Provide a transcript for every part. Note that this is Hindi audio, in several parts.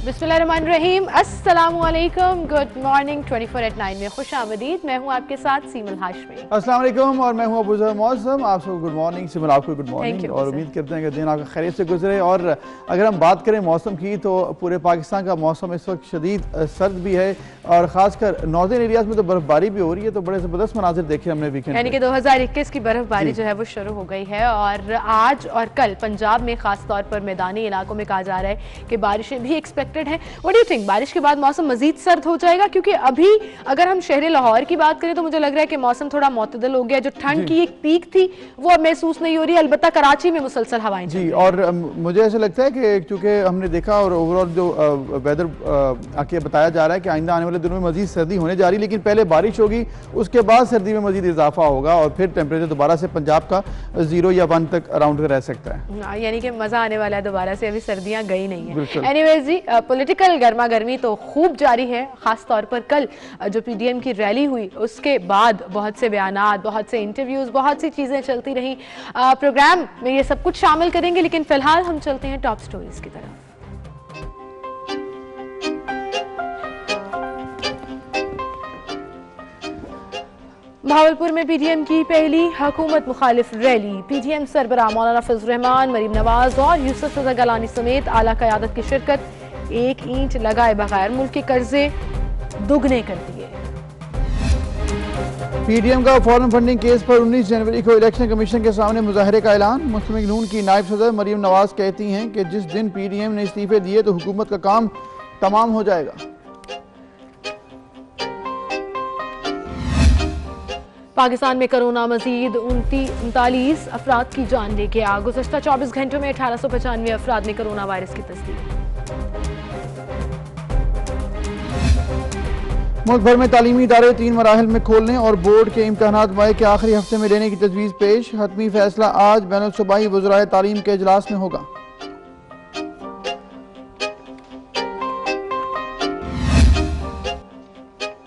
बिस्मिल्लाहिर्रहमानिर्रहीम, अस्सलामुअलैकुम, गुड मॉर्निंग। 24/9 में खुश आमदीद। मैं हूँ आपके साथ सीमल हाशमी। अस्सलाम वालेकुम और मैं हूँ अबूजर मौसम। आप सबको गुड मॉर्निंग। सिमल आपको गुड मॉर्निंग और उम्मीद करते हैं कि दिन आपका खैरियत से गुजरे। और अगर हम बात करें मौसम की तो पूरे पाकिस्तान का मौसम इस वक्त शदीद सर्द भी है और ख़ासकर नॉर्दर्न एरियाज में तो बर्फबारी भी हो रही है। तो बड़े ज़बरदस्त मनाजिर देखे हमने वीकेंड, यानी कि 2021 की बर्फबारी जो है वो शुरू हो गई है। और आज और कल पंजाब में खास तौर पर मैदानी इलाकों में कहा जा रहा है कि बारिशें भी एक्सपेक्टेड हैं। व्हाट डू यू थिंक, बारिश के बाद मौसम मजीद सर्द हो जाएगा? क्योंकि अभी अगर हम शहर लाहौर की बात करें तो मुझे लग रहा है कि मौसम थोड़ा मुतदल हो गया। जो ठंड की एक पीक थी वो अब महसूस नहीं हो रही है, अलबत्ता कराची में मुसलसल हवाएं जी। और मुझे ऐसा लगता है कि चूंकि हमने देखा और ओवरऑल जो वेदर आके बताया जा रहा है कि आइंदा आने वाले दिनों में मजीद सर्दी होने जा रही है, लेकिन पहले बारिश होगी, उसके बाद सर्दी में मजीद इजाफा होगा और फिर टेम्परेचर दोबारा से पंजाब का 0 या 1 तक अराउंड रह सकता है। यानी कि मजा आने वाला है दोबारा से, अभी सर्दियां गई नहीं है। एनीवेज जी, पॉलिटिकल गर्मा गर्मी तो खूब जारी है। खास तौर पर कल जो पीडीएम की रैली हुई उसके बाद बहुत से बयानात, बहुत से इंटरव्यूज, बहुत सी चीजें चलती रही। प्रोग्राम में ये सब कुछ शामिल करेंगे, लेकिन फिलहाल हम चलते हैं टॉप स्टोरीज की तरफ। भावलपुर में पीडीएम की पहली हुकूमत मुखालिफ रैली। पीडीएम सरबराह मौलाना फजल रहमान, मरीम नवाज और यूसुफ रजा गलानी समेत आला क़यादत की शिरकत। 1 ईंट लगाए बगैर मुल्क के कर्जे दुगने कर दिए। पीडीएम का फॉरेन फंडिंग केस पर 19 जनवरी को इलेक्शन कमीशन के सामने मुजाहरे का ऐलान। मुस्लिम लीग नून की नायब सदर मरीम नवाज कहती हैं कि जिस दिन पीडीएम ने इस्तीफे दिए तो हुकूमत का काम तमाम हो जाएगा। पाकिस्तान में कोरोना मजीद 39 अफराद की जान ले गया। गुज़श्ता 24 घंटों में 1895 अफराद में कोरोना वायरस की तस्दीक। मुल्क भर में तालीमी इदारे 3 मराहिल में खोलने और बोर्ड के इम्तहानात मई के आखिरी हफ्ते में लेने की तजवीज़ पेश। हतमी फैसला आज बैनुल सूबाई वज़राए तालीम के इजलास में होगा।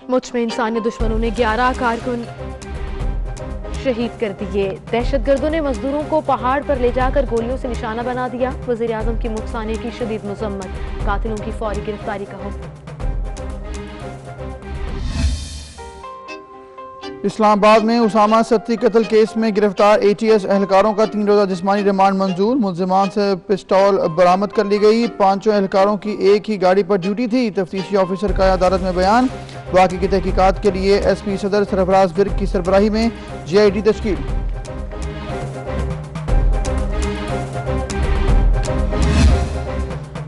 मुझ में इंसानी दुश्मनों ने 11 कारकुन शहीद कर दिए। दहशतगर्दों ने मजदूरों को पहाड़ पर ले जाकर गोलियों से निशाना बना दिया। वज़ीर आज़म की मुख्तानी की शदीद मज़म्मत। कातिलों की फौरी गिरफ्तारी का हुक्म। इस्लामाबाद में उसामा सत्ती कत्ल केस में गिरफ्तार ATS एहलकारों का 3 रोज़ा जिस्मानी रिमांड मंजूर। मुल्ज़िमान से पिस्तौल बरामद कर ली गई। 5 एहलकारों की एक ही गाड़ी पर ड्यूटी थी। तफ्तीशी ऑफिसर का अदालत में बयान। बाकी की तहकीकात के लिए SP सदर सरफराज विर्क की सरबराही में GIT तश्कील।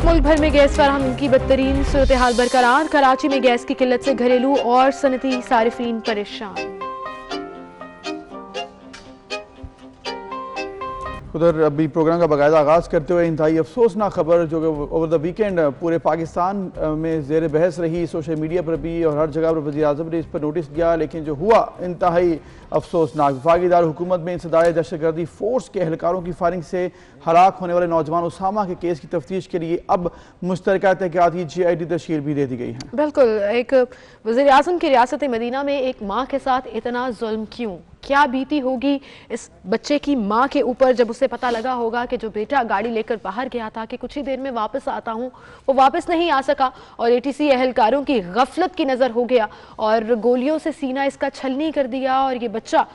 मुल्क भर में गैस फराहमी की बदतरीन सूरत हाल बरकरार। कराची में गैस की किल्लत से घरेलू और सनती सारिफीन परेशान। उधर अभी प्रोग्राम का बाकायदा आगाज़ करते हुए इंतहाई अफसोसनाक खबर जो कि ओवर द वीकेंड पूरे पाकिस्तान में ज़ेर बहस रही, सोशल मीडिया पर भी और हर जगह पर वज़ीर आज़म ने इस पर नोटिस दिया, लेकिन जो हुआ इंतहाई अफसोसनाक। वफाकी दार हुकूमत में इंसदाद दहशतगर्दी फोर्स के एहलकारों की फायरिंग से हलाक होने वाले नौजवान उसामा के केस की तफ्तीश के लिए अब मुश्तरका तहक़ीक़ात की GIT तश्कील भी दे दी गई है। बिल्कुल, एक वज़ीर आज़म की रियासत मदीना में एक माँ के साथ इतना जुल्म क्यों? क्या बीती होगी इस बच्चे की माँ के ऊपर जब उसे पता लगा होगा कि जो बेटा गाड़ी लेकर बाहर गया था कि कुछ ही देर में वापस आता हूँ, वो वापस नहीं आ सका और ATC एहलकारों की गफलत की नज़र हो गया और गोलियों से सीना इसका छलनी कर दिया और ये बच्चा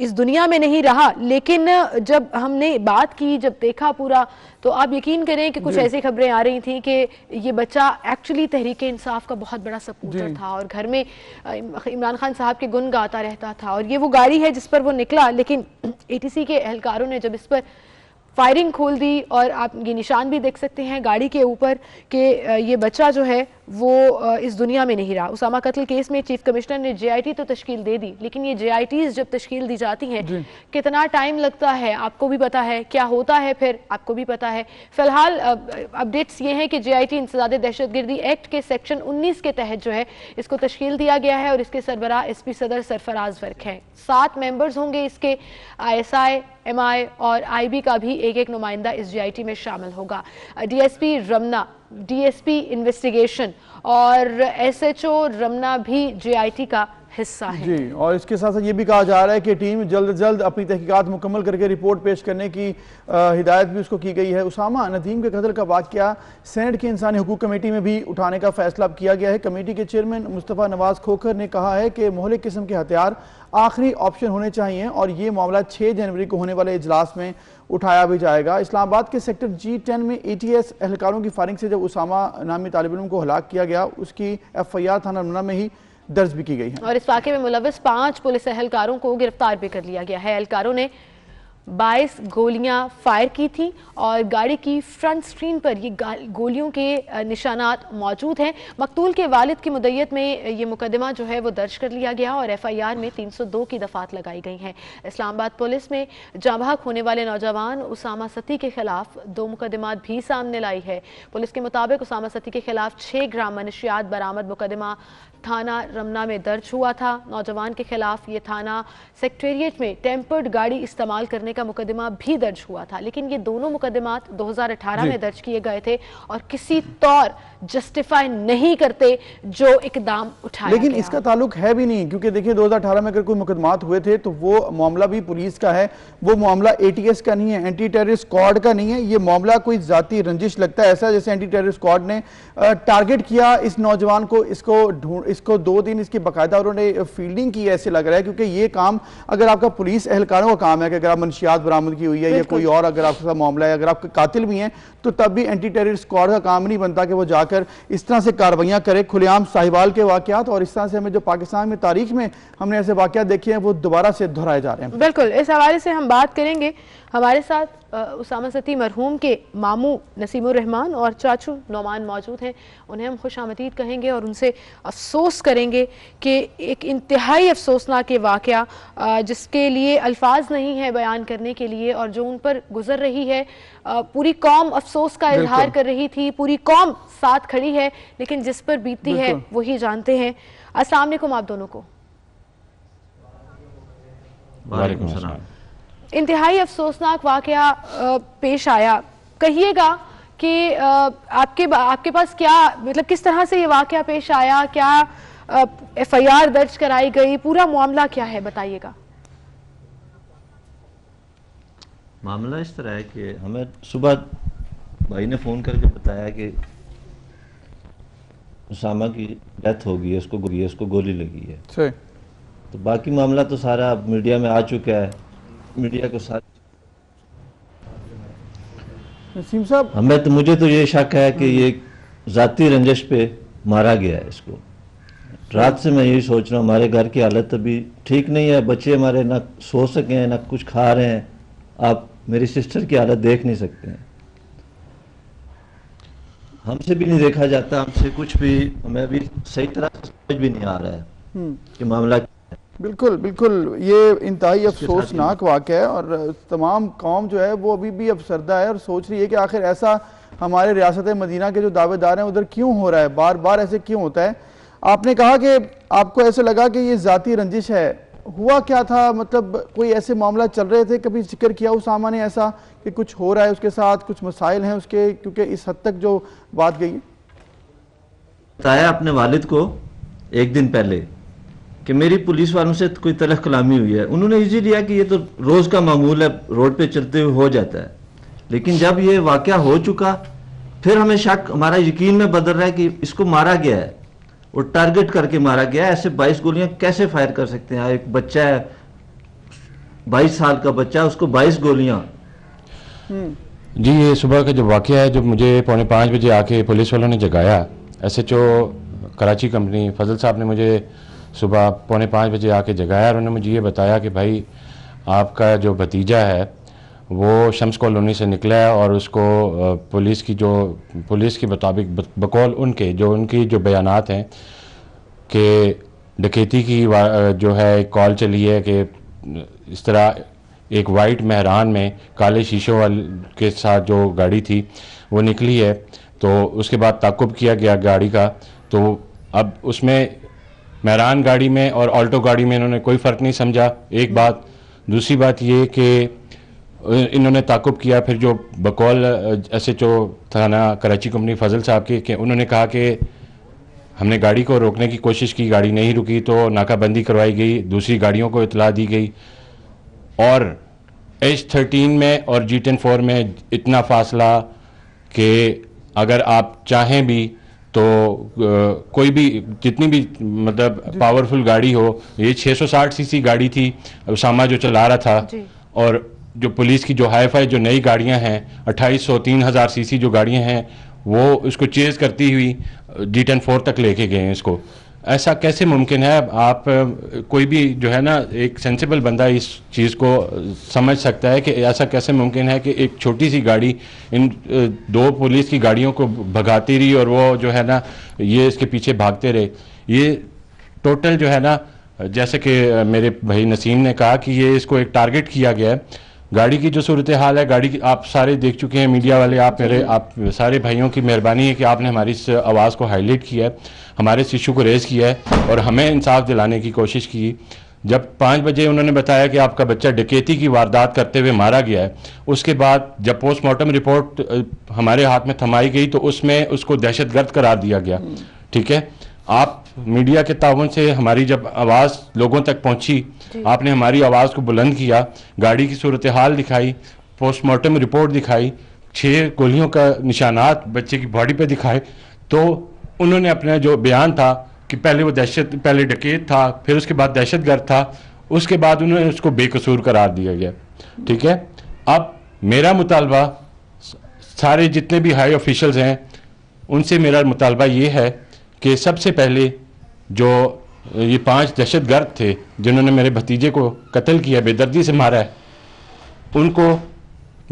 इस दुनिया में नहीं रहा। लेकिन जब हमने बात की, जब देखा पूरा, तो आप यकीन करें कि कुछ ऐसी खबरें आ रही थी कि ये बच्चा एक्चुअली तहरीक इंसाफ का बहुत बड़ा सपोर्टर था और घर में इमरान खान साहब के गुन गाता रहता था और ये वो गाड़ी है जिस पर वो निकला। लेकिन ATC के एहलकारों ने जब इस पर फायरिंग खोल दी और आप ये निशान भी देख सकते हैं गाड़ी के ऊपर कि ये बच्चा जो है वो इस दुनिया में नहीं रहा। उसामा कत्ल केस में चीफ कमिश्नर ने GIT तो तश्कील दे दी, लेकिन ये GITs जब तश्कील दी जाती हैं कितना टाइम लगता है आपको भी पता है, क्या होता है फिर आपको भी पता है। फिलहाल अपडेट्स ये हैं कि GIT इंसदाद दहशतगर्दी एक्ट के सेक्शन 19 के तहत जो है इसको तश्कील दिया गया है और इसके सरबराह SP सदर सरफराज वर्क हैं। 7 मेंबर्स होंगे इसके। ISI, MI और IB का भी एक नुमाइंदा इस GIT में शामिल होगा। DSP रमना, DSP इन्वेस्टिगेशन और SHO रमना भी GIT का हिस्सा है। जी, और इसके साथ साथ ये भी कहा जा रहा है कि टीम जल्द से जल्द अपनी तहकीकात मुकम्मल करके रिपोर्ट पेश करने की हिदायत भी उसको की गई है। उसामा नदीम के कत्ल का वाक़या सेनेट की इंसानी हुकूक कमेटी में भी उठाने का फैसला किया गया है। कमेटी के चेयरमैन मुस्तफ़ा नवाज खोखर ने कहा है कि मोहलिक किस्म के हथियार आखिरी ऑप्शन होने चाहिए और ये मामला 6 जनवरी को होने वाले इजलास में उठाया भी जाएगा। इस्लामाबाद के सेक्टर G10 में ATS एहलकारों की फायरिंग से जब उसामा नामी तालिब इल्म को हलाक किया गया, उसकी FIR थाना रमना में ही दर्ज भी की गई है। और इस वाक़े में मुलविस 5 पुलिस एहलकारों को गिरफ्तार भी कर लिया गया है। एहलकारों ने 22 गोलियां फायर की थी और गाड़ी की फ्रंट स्क्रीन पर ये गोलियों के निशानात मौजूद हैं। मकतूल के वालिद की मुद्दत में ये मुकदमा जो है वो दर्ज कर लिया गया और FIR में 302 की दफात लगाई गई हैं। इस्लामाबाद पुलिस में जांबाक होने वाले नौजवान उसामा सती के खिलाफ 2 मुकदमात भी सामने लाई है। पुलिस के मुताबिक उसामा सती के खिलाफ 6 ग्राम मनशियात बरामद मुकदमा थाना रमना में दर्ज हुआ था। नौजवान के खिलाफ ये थाना सेक्रेटेरिएट में टेम्पर्ड गाड़ी इस्तेमाल करने का मुकदमा भी दर्ज हुआ था, लेकिन ये दोनों मुकदमात 2018 में दर्ज किए गए थे और किसी तौर जस्टिफाई नहीं करते जो इकदाम उठाया लेकिन गया। इसका ताल्लुक है भी नहीं, क्योंकि देखिए 2018 में अगर कोई मुकदमात हुए थे तो वो मामला भी पुलिस का है, वो मामला ATS का नहीं है, एंटी टेररिस्ट स्क्वाड का नहीं है। ये मामला कोई जाती रंजिश लगता है ऐसा, जैसे एंटी टेररिस्ट स्क्वाड ने टारगेट किया इस नौजवान को, इसको 2 दिन इसकी बाकायदा उन्होंने फील्डिंग की, ऐसे लग रहा है। क्योंकि ये काम अगर आपका पुलिस एहलकारों का काम है कि अगर आप मनशियात बरामद की हुई है या कोई और अगर आपके साथ मामला है, अगर आपके कातिल भी हैं, तो तब भी एंटी टेररिस्ट स्क्वाड का काम नहीं बनता कि वो जाकर इस तरह से कार्रवाइयां करे। खुलेआम साहिवाल के वाकयात और इस तरह से हमें जो पाकिस्तान में तारीख में हमने ऐसे वाकयात देखे हैं वो दोबारा से दोहराए जा रहे हैं। बिल्कुल, इस हवाले से हम बात करेंगे। हमारे साथ उसामा सती मरहूम के मामू नसीमुर रहमान और चाचू नौमान मौजूद हैं। उन्हें हम खुशामदीद कहेंगे और उनसे अफसोस करेंगे कि एक इंतहाई अफसोसनाक ये वाक़या जिसके लिए अल्फाज नहीं है बयान करने के लिए, और जो उन पर गुजर रही है, पूरी कौम अफसोस का इजहार कर रही थी, पूरी कौम साथ खड़ी है, लेकिन जिस पर बीतती है वही जानते हैं। अस्सलाम वालेकुम आप दोनों को। वालेकुम सलाम। इंतहाई अफसोसनाक वाकया पेश आया, कहिएगा कि आपके पास क्या, मतलब किस तरह से ये वाकया पेश आया, क्या FIR दर्ज कराई गई, पूरा मामला क्या है, बताइएगा। मामला इस तरह है कि हमें सुबह भाई ने फ़ोन करके बताया कि उसामा की डेथ हो गई है, उसको गोली लगी है। सही। तो बाकी मामला तो सारा मीडिया में आ चुका है, मीडिया को साथ। नसीम साहब, मुझे तो ये शक है कि ये ज़ाती रंजिश पे मारा गया है इसको। रात से मैं यही सोच रहा हूँ, हमारे घर की हालत अभी ठीक नहीं है, बच्चे हमारे ना सो सके हैं ना कुछ खा रहे हैं। आप मेरी सिस्टर की हालत देख नहीं सकते हैं, हमसे भी नहीं देखा जाता, हमसे कुछ भी, हमें अभी सही तरह से समझ भी नहीं आ रहा है कि मामला। बिल्कुल बिल्कुल, ये इंतहाई अफसोसनाक वाक़या है और तमाम कौम जो है वो अभी भी अफसरदा है और सोच रही है कि आखिर ऐसा हमारे रियासत मदीना के जो दावेदार हैं उधर क्यों हो रहा है, बार बार ऐसे क्यों होता है। आपने कहा कि आपको ऐसे लगा कि ये ज़ाती रंजिश है, हुआ क्या था, मतलब कोई ऐसे मामला चल रहे थे, कभी जिक्र किया उसामा ने ऐसा कि कुछ हो रहा है उसके साथ, कुछ मसाइल हैं उसके, क्योंकि इस हद तक जो बात गई। बताया अपने वालिद को एक दिन पहले कि मेरी पुलिस वालों से कोई तलख कलामी हुई है। उन्होंने इजी लिया कि ये तो रोज़ का मामूल है, रोड पे चलते हुए हो जाता है। लेकिन जब ये वाक़या हो चुका, फिर हमें शक, हमारा यकीन में बदल रहा है कि इसको मारा गया है और टारगेट करके मारा गया है। ऐसे 22 गोलियां कैसे फायर कर सकते हैं? एक बच्चा है, 22 साल का बच्चा, उसको 22 गोलियां। जी, ये सुबह का जो वाक़या है, जब मुझे 4:45 बजे आके पुलिस वालों ने जगाया, SHO कराची कंपनी फजल साहब ने मुझे सुबह 4:45 बजे आके जगाया और उन्होंने मुझे ये बताया कि भाई आपका जो भतीजा है वो शम्स कॉलोनी से निकला है और उसको पुलिस के मुताबिक बकौल उनकी जो बयानात हैं कि डकैती की जो है कॉल चली है कि इस तरह एक वाइट मेहरान में काले शीशों वाले के साथ जो गाड़ी थी वो निकली है। तो उसके बाद ताक़ुब किया गया गाड़ी का, तो अब उसमें मेहरान गाड़ी में और ऑल्टो गाड़ी में इन्होंने कोई फ़र्क नहीं समझा, एक बात। दूसरी बात ये कि इन्होंने ताक़ुब किया, फिर जो बकौल SHO थाना कराची कंपनी फजल साहब के उन्होंने कहा कि हमने गाड़ी को रोकने की कोशिश की, गाड़ी नहीं रुकी तो नाकाबंदी करवाई गई, दूसरी गाड़ियों को इतला दी गई। और H13 में और G10-4 में इतना फासला कि अगर आप चाहें भी तो कोई भी जितनी भी मतलब पावरफुल गाड़ी हो, ये 660 सीसी गाड़ी थी उसामा जो चला रहा था, और जो पुलिस की जो हाईफाई जो नई गाड़ियां हैं 2800 3000 सीसी जो गाड़ियां हैं वो इसको चेज करती हुई G10-4 तक लेके गए हैं इसको। ऐसा कैसे मुमकिन है? आप कोई भी जो है ना एक सेंसिबल बंदा इस चीज़ को समझ सकता है कि ऐसा कैसे मुमकिन है कि एक छोटी सी गाड़ी इन दो पुलिस की गाड़ियों को भगाती रही और वो जो है ना ये इसके पीछे भागते रहे। ये टोटल जो है ना, जैसे कि मेरे भाई नसीम ने कहा कि ये इसको एक टारगेट किया गया है। गाड़ी की जो सूरत हाल है, गाड़ी की आप सारे देख चुके हैं, मीडिया वाले, आप सारे भाइयों की मेहरबानी है कि आपने हमारी इस आवाज़ को हाईलाइट किया है, हमारे इस इशू को रेज़ किया है और हमें इंसाफ दिलाने की कोशिश की। जब 5 बजे उन्होंने बताया कि आपका बच्चा डकैती की वारदात करते हुए मारा गया है, उसके बाद जब पोस्टमार्टम रिपोर्ट हमारे हाथ में थमाई गई तो उसमें उसको दहशतगर्द करार दिया गया। ठीक है, आप मीडिया के ताउन से हमारी जब आवाज़ लोगों तक पहुंची, आपने हमारी आवाज़ को बुलंद किया, गाड़ी की सूरत हाल दिखाई, पोस्टमार्टम रिपोर्ट दिखाई, 6 गोलियों का निशानात बच्चे की बॉडी पे दिखाए, तो उन्होंने अपना जो बयान था कि पहले वो पहले डकैत था, फिर उसके बाद दहशतगर्द था, उसके बाद उन्होंने उसको बेकसूर करार दिया गया। ठीक है, अब मेरा मुतालबा सारे जितने भी हाई ऑफिशियल्स हैं उनसे मेरा मुतालबा ये है कि सबसे पहले जो ये 5 दहशतगर्द थे जिन्होंने मेरे भतीजे को कत्ल किया, बेदर्दी से मारा है, उनको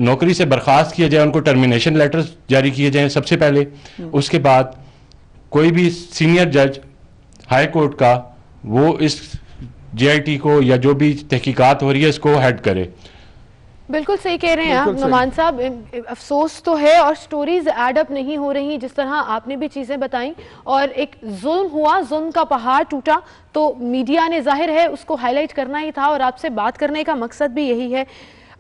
नौकरी से बर्खास्त किया जाए, उनको टर्मिनेशन लेटर्स जारी किए जाएं सबसे पहले। उसके बाद कोई भी सीनियर जज हाई कोर्ट का वो इस JIT को या जो भी तहकीकात हो रही है इसको हेड करे। बिल्कुल सही कह रहे हैं आप नुमान साहब, अफसोस तो है और स्टोरीज एड अप नहीं हो रही जिस तरह आपने भी चीजें बताई, और एक जुल्म हुआ, जुल्म का पहाड़ टूटा, तो मीडिया ने जाहिर है उसको हाईलाइट करना ही था और आपसे बात करने का मकसद भी यही है।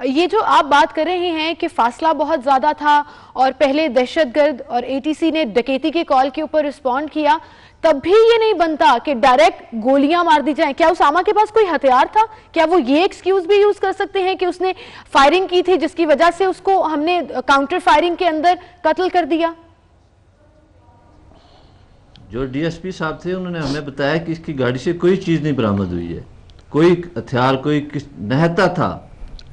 ये जो आप बात कर रहे हैं कि फासला बहुत ज्यादा था और पहले दहशतगर्द और ATC ने डकैती की कॉल के ऊपर रिस्पॉन्ड किया, तब भी ये नहीं बनता कि डायरेक्ट गोलियां मार दी जाएं। क्या उसामा के पास कोई हथियार था? क्या वो ये एक्सक्यूज भी यूज कर सकते हैं कि उसने फायरिंग की थी जिसकी वजह से उसको हमने काउंटर फायरिंग के अंदर कत्ल कर दिया? जो DSP साहब थे उन्होंने हमें बताया कि इसकी गाड़ी से कोई चीज नहीं बरामद हुई है, कोई हथियार, कोई नहता था।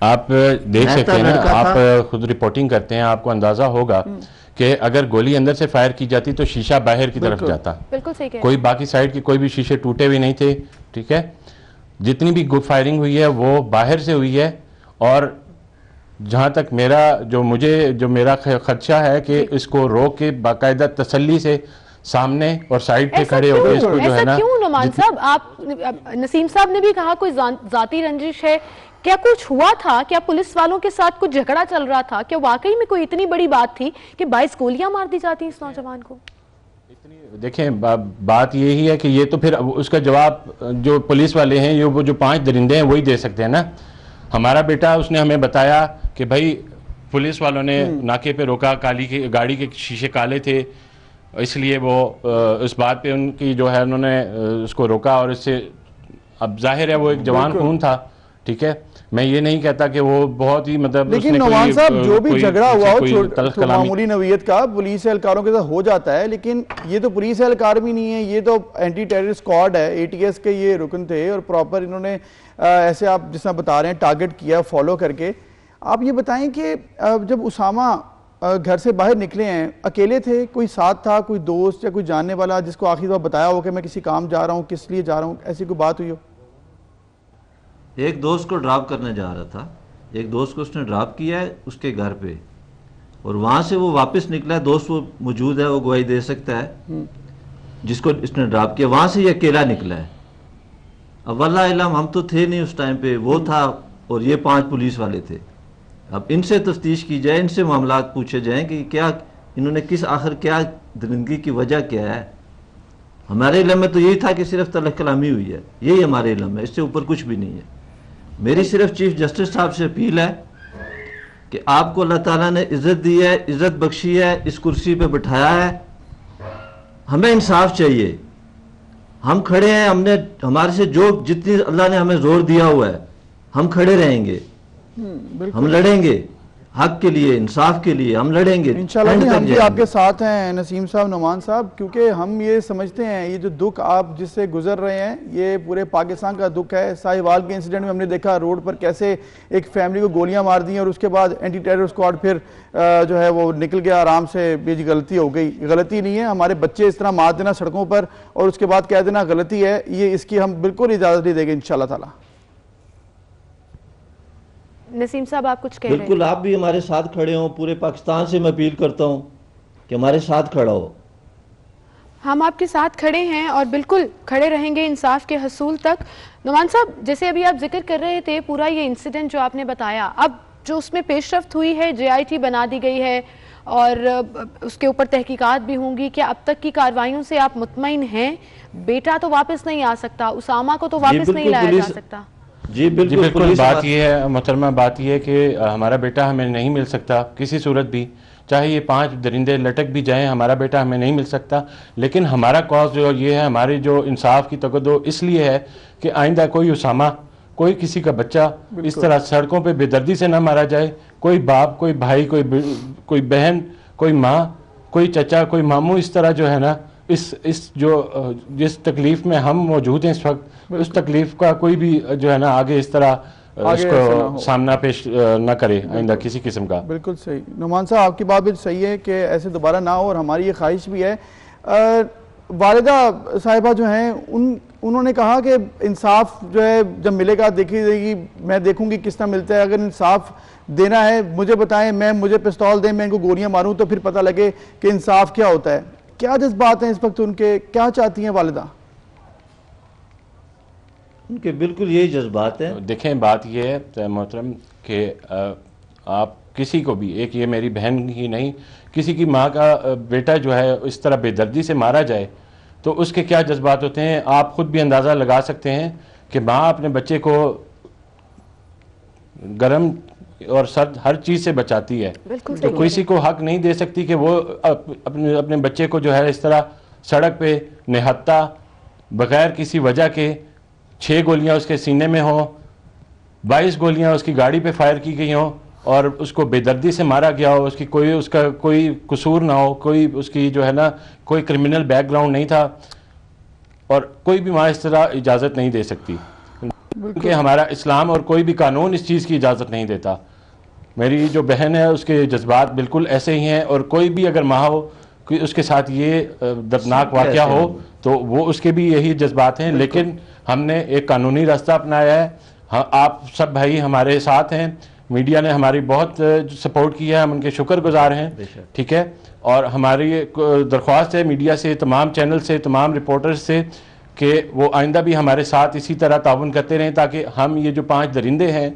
आप देख सकते हैं ना, आप खुद रिपोर्टिंग करते हैं, आपको अंदाजा होगा कि अगर गोली अंदर से फायर की जाती तो शीशा बाहर की तरफ जाता। बिल्कुल सही कह, कोई बाकी साइड के कोई भी शीशे टूटे हुए नहीं थे। ठीक है, जितनी भी फायरिंग हुई है वो बाहर से हुई है, और जहां तक मेरा खदशा है कि इसको रोक के बाकायदा तसल्ली से सामने और साइड पे खड़े होकर इसको जो है ना। क्यों नुमान साहब, आप नसीम साहब ने भी कहा कोई जाती रंजिश है, क्या कुछ हुआ था? क्या पुलिस वालों के साथ कुछ झगड़ा चल रहा था? क्या वाकई में कोई इतनी बड़ी बात थी कि 22 गोलियां मार दी जाती इस नौजवान को? देखें, बात यही है कि ये तो फिर उसका जवाब जो पुलिस वाले हैं, वो जो 5 दरिंदे हैं वही दे सकते हैं ना। हमारा बेटा, उसने हमें बताया कि भाई पुलिस वालों ने नाके पे रोका, गाड़ी के शीशे काले थे, इसलिए वो इस बात पे उनकी जो है उन्होंने उसको रोका, और इससे अब जाहिर है वो एक जवान खून था। ठीक है, मैं ये नहीं कहता कि वो बहुत ही मतलब, लेकिन नौमान साहब जो भी झगड़ा हुआ हो मामूली नवीयत का पुलिस एहलकारों के साथ हो जाता है, लेकिन ये तो पुलिस एहलकार भी नहीं है, ये तो एंटी टेररिस्ट स्क्वाड है, ATS के ये रुकन थे और प्रॉपर इन्होंने ऐसे आप जिस तरह बता रहे हैं टारगेट किया फॉलो करके। आप ये बताएं कि जब उसामा घर से बाहर निकले हैं, अकेले थे, कोई साथ था, कोई दोस्त या कोई जानने वाला जिसको आखिरी बार बताया हो कि मैं किसी काम जा रहा हूँ, किस लिए जा रहा हूँ, ऐसी कोई बात हुई हो? एक दोस्त को ड्रॉप करने जा रहा था, एक दोस्त को उसने ड्रॉप किया है उसके घर पे, और वहां से वो वापस निकला है। दोस्त वो मौजूद है, वो गवाही दे सकता है जिसको इसने ड्रॉप किया। वहां से ये अकेला निकला है। अब वल्लाह इल्म हम तो थे नहीं उस टाइम पे, वो था और ये 5 पुलिस वाले थे। अब इनसे तफ्तीश की जाए, इनसे मामला पूछे जाएं कि क्या इन्होंने आखिर क्या दरिंदगी की वजह क्या है। हमारे इल्म में तो यही था कि सिर्फ तलख कलामी हुई है, यही हमारे इल्म है, इससे ऊपर कुछ भी नहीं है। मेरी सिर्फ चीफ जस्टिस साहब से अपील है कि आपको अल्लाह ताला ने इज्जत दी है, इज्जत बख्शी है, इस कुर्सी पे बिठाया है, हमें इंसाफ चाहिए। हम खड़े हैं, हमने हमारे से जो जितनी अल्लाह ने हमें जोर दिया हुआ है, हम खड़े रहेंगे, हम लड़ेंगे हक के लिए, इंसाफ के लिए हम लड़ेंगे इंशाल्लाह। हम भी आपके साथ हैं नसीम साहब, नुमान साहब, क्योंकि हम ये समझते हैं ये जो दुख आप जिससे गुजर रहे हैं ये पूरे पाकिस्तान का दुख है। साहिवाल के इंसिडेंट में हमने देखा रोड पर कैसे एक फैमिली को गोलियां मार दी और उसके बाद एंटी टेरर स्क्वाड फिर जो है वो निकल गया आराम से। ये गलती हो गई, गलती नहीं है हमारे बच्चे इस तरह मार देना सड़कों पर और उसके बाद कह देना गलती है, ये इसकी हम बिल्कुल इजाज़त नहीं देंगे इंशाल्लाह ताला। नसीम साहब आप कुछ कह रहे हैं? बिल्कुल, आप भी हमारे साथ खड़े हो। पूरे पाकिस्तान से मैं अपील करता हूं कि हमारे साथ खड़ा हो। हम आपके साथ खड़े हैं और बिल्कुल खड़े रहेंगे इंसाफ के हसूल तक। नुमान साहब, जैसे अभी आप जिक्र कर रहे थे पूरा ये इंसिडेंट जो आपने बताया, अब जो उसमें पेशरफ्त हुई है, JIT बना दी गई है और उसके ऊपर तहकीकात भी होंगी, क्या अब तक की कार्रवाइयों से आप मुतमईन हैं? बेटा तो वापस नहीं आ सकता, उसामा को तो वापस नहीं लाया जा सकता। जी बिल्कुल, बात ये है मोहतरमा, बात ये है कि हमारा बेटा हमें नहीं मिल सकता किसी सूरत भी, चाहे ये 5 दरिंदे लटक भी जाएं, हमारा बेटा हमें नहीं मिल सकता। लेकिन हमारा कॉज जो ये है, हमारी जो इंसाफ की तकद्दो इसलिए है कि आइंदा कोई उसामा, कोई किसी का बच्चा इस तरह सड़कों पे बेदर्दी से ना मारा जाए। कोई बाप, कोई भाई, कोई बहन, कोई माँ, कोई चचा, कोई मामू इस तरह जो है ना जिस तकलीफ में हम मौजूद हैं इस वक्त, उस तकलीफ का कोई भी जो है ना आगे इस तरह उसको सामना पेश ना करे आइंदा किसी किस्म का। बिल्कुल सही नुमान साहब, आपकी बात भी सही है कि ऐसे दोबारा ना हो और हमारी ये ख्वाहिश भी है। वालिदा साहिबा जो हैं उन्होंने कहा कि इंसाफ जो है जब मिलेगा देखी जाएगी, मैं देखूंगी किस तरह मिलता है। अगर इंसाफ देना है मुझे बताएं, मुझे पिस्तौल दें, मैं इनको गोलियां मारूं तो फिर पता लगे कि इंसाफ क्या होता है। क्या जज्बात हैं इस वक्त उनके, क्या चाहती हैं वालिदा? उनके बिल्कुल यही जज्बात हैं। देखें, बात यह है मोहतरम कि आप किसी को भी, एक ये मेरी बहन ही नहीं, किसी की माँ का बेटा जो है इस तरह बेदर्दी से मारा जाए तो उसके क्या जज्बात होते हैं आप खुद भी अंदाज़ा लगा सकते हैं कि माँ अपने बच्चे को गर्म और सर्द हर चीज़ से बचाती है। तो किसी को हक नहीं दे सकती कि वो अपने बच्चे को जो है इस तरह सड़क पे निहत्ता बगैर किसी वजह के 6 गोलियां उसके सीने में हो, 22 गोलियां उसकी गाड़ी पे फायर की गई हों और उसको बेदर्दी से मारा गया हो, उसका कोई कसूर ना हो, कोई उसकी जो है ना कोई क्रिमिनल बैकग्राउंड नहीं था, और कोई भी माँ इस तरह इजाज़त नहीं दे सकती क्योंकि हमारा इस्लाम और कोई भी कानून इस चीज़ की इजाज़त नहीं देता। मेरी जो बहन है उसके जज्बात बिल्कुल ऐसे ही हैं, और कोई भी अगर माँ हो कि उसके साथ ये दर्दनाक वाक़या हो तो वो उसके भी यही जज्बात हैं। लेकिन हमने एक कानूनी रास्ता अपनाया है। हाँ, आप सब भाई हमारे साथ हैं, मीडिया ने हमारी बहुत सपोर्ट किया है, हम उनके शुक्रगुजार हैं, ठीक है। और हमारी दरख्वास्त है मीडिया से, तमाम चैनल से, तमाम रिपोर्टर्स से कि वो आइंदा भी हमारे साथ इसी तरह ताउन करते रहें ताकि हम ये जो 5 दरिंदे हैं,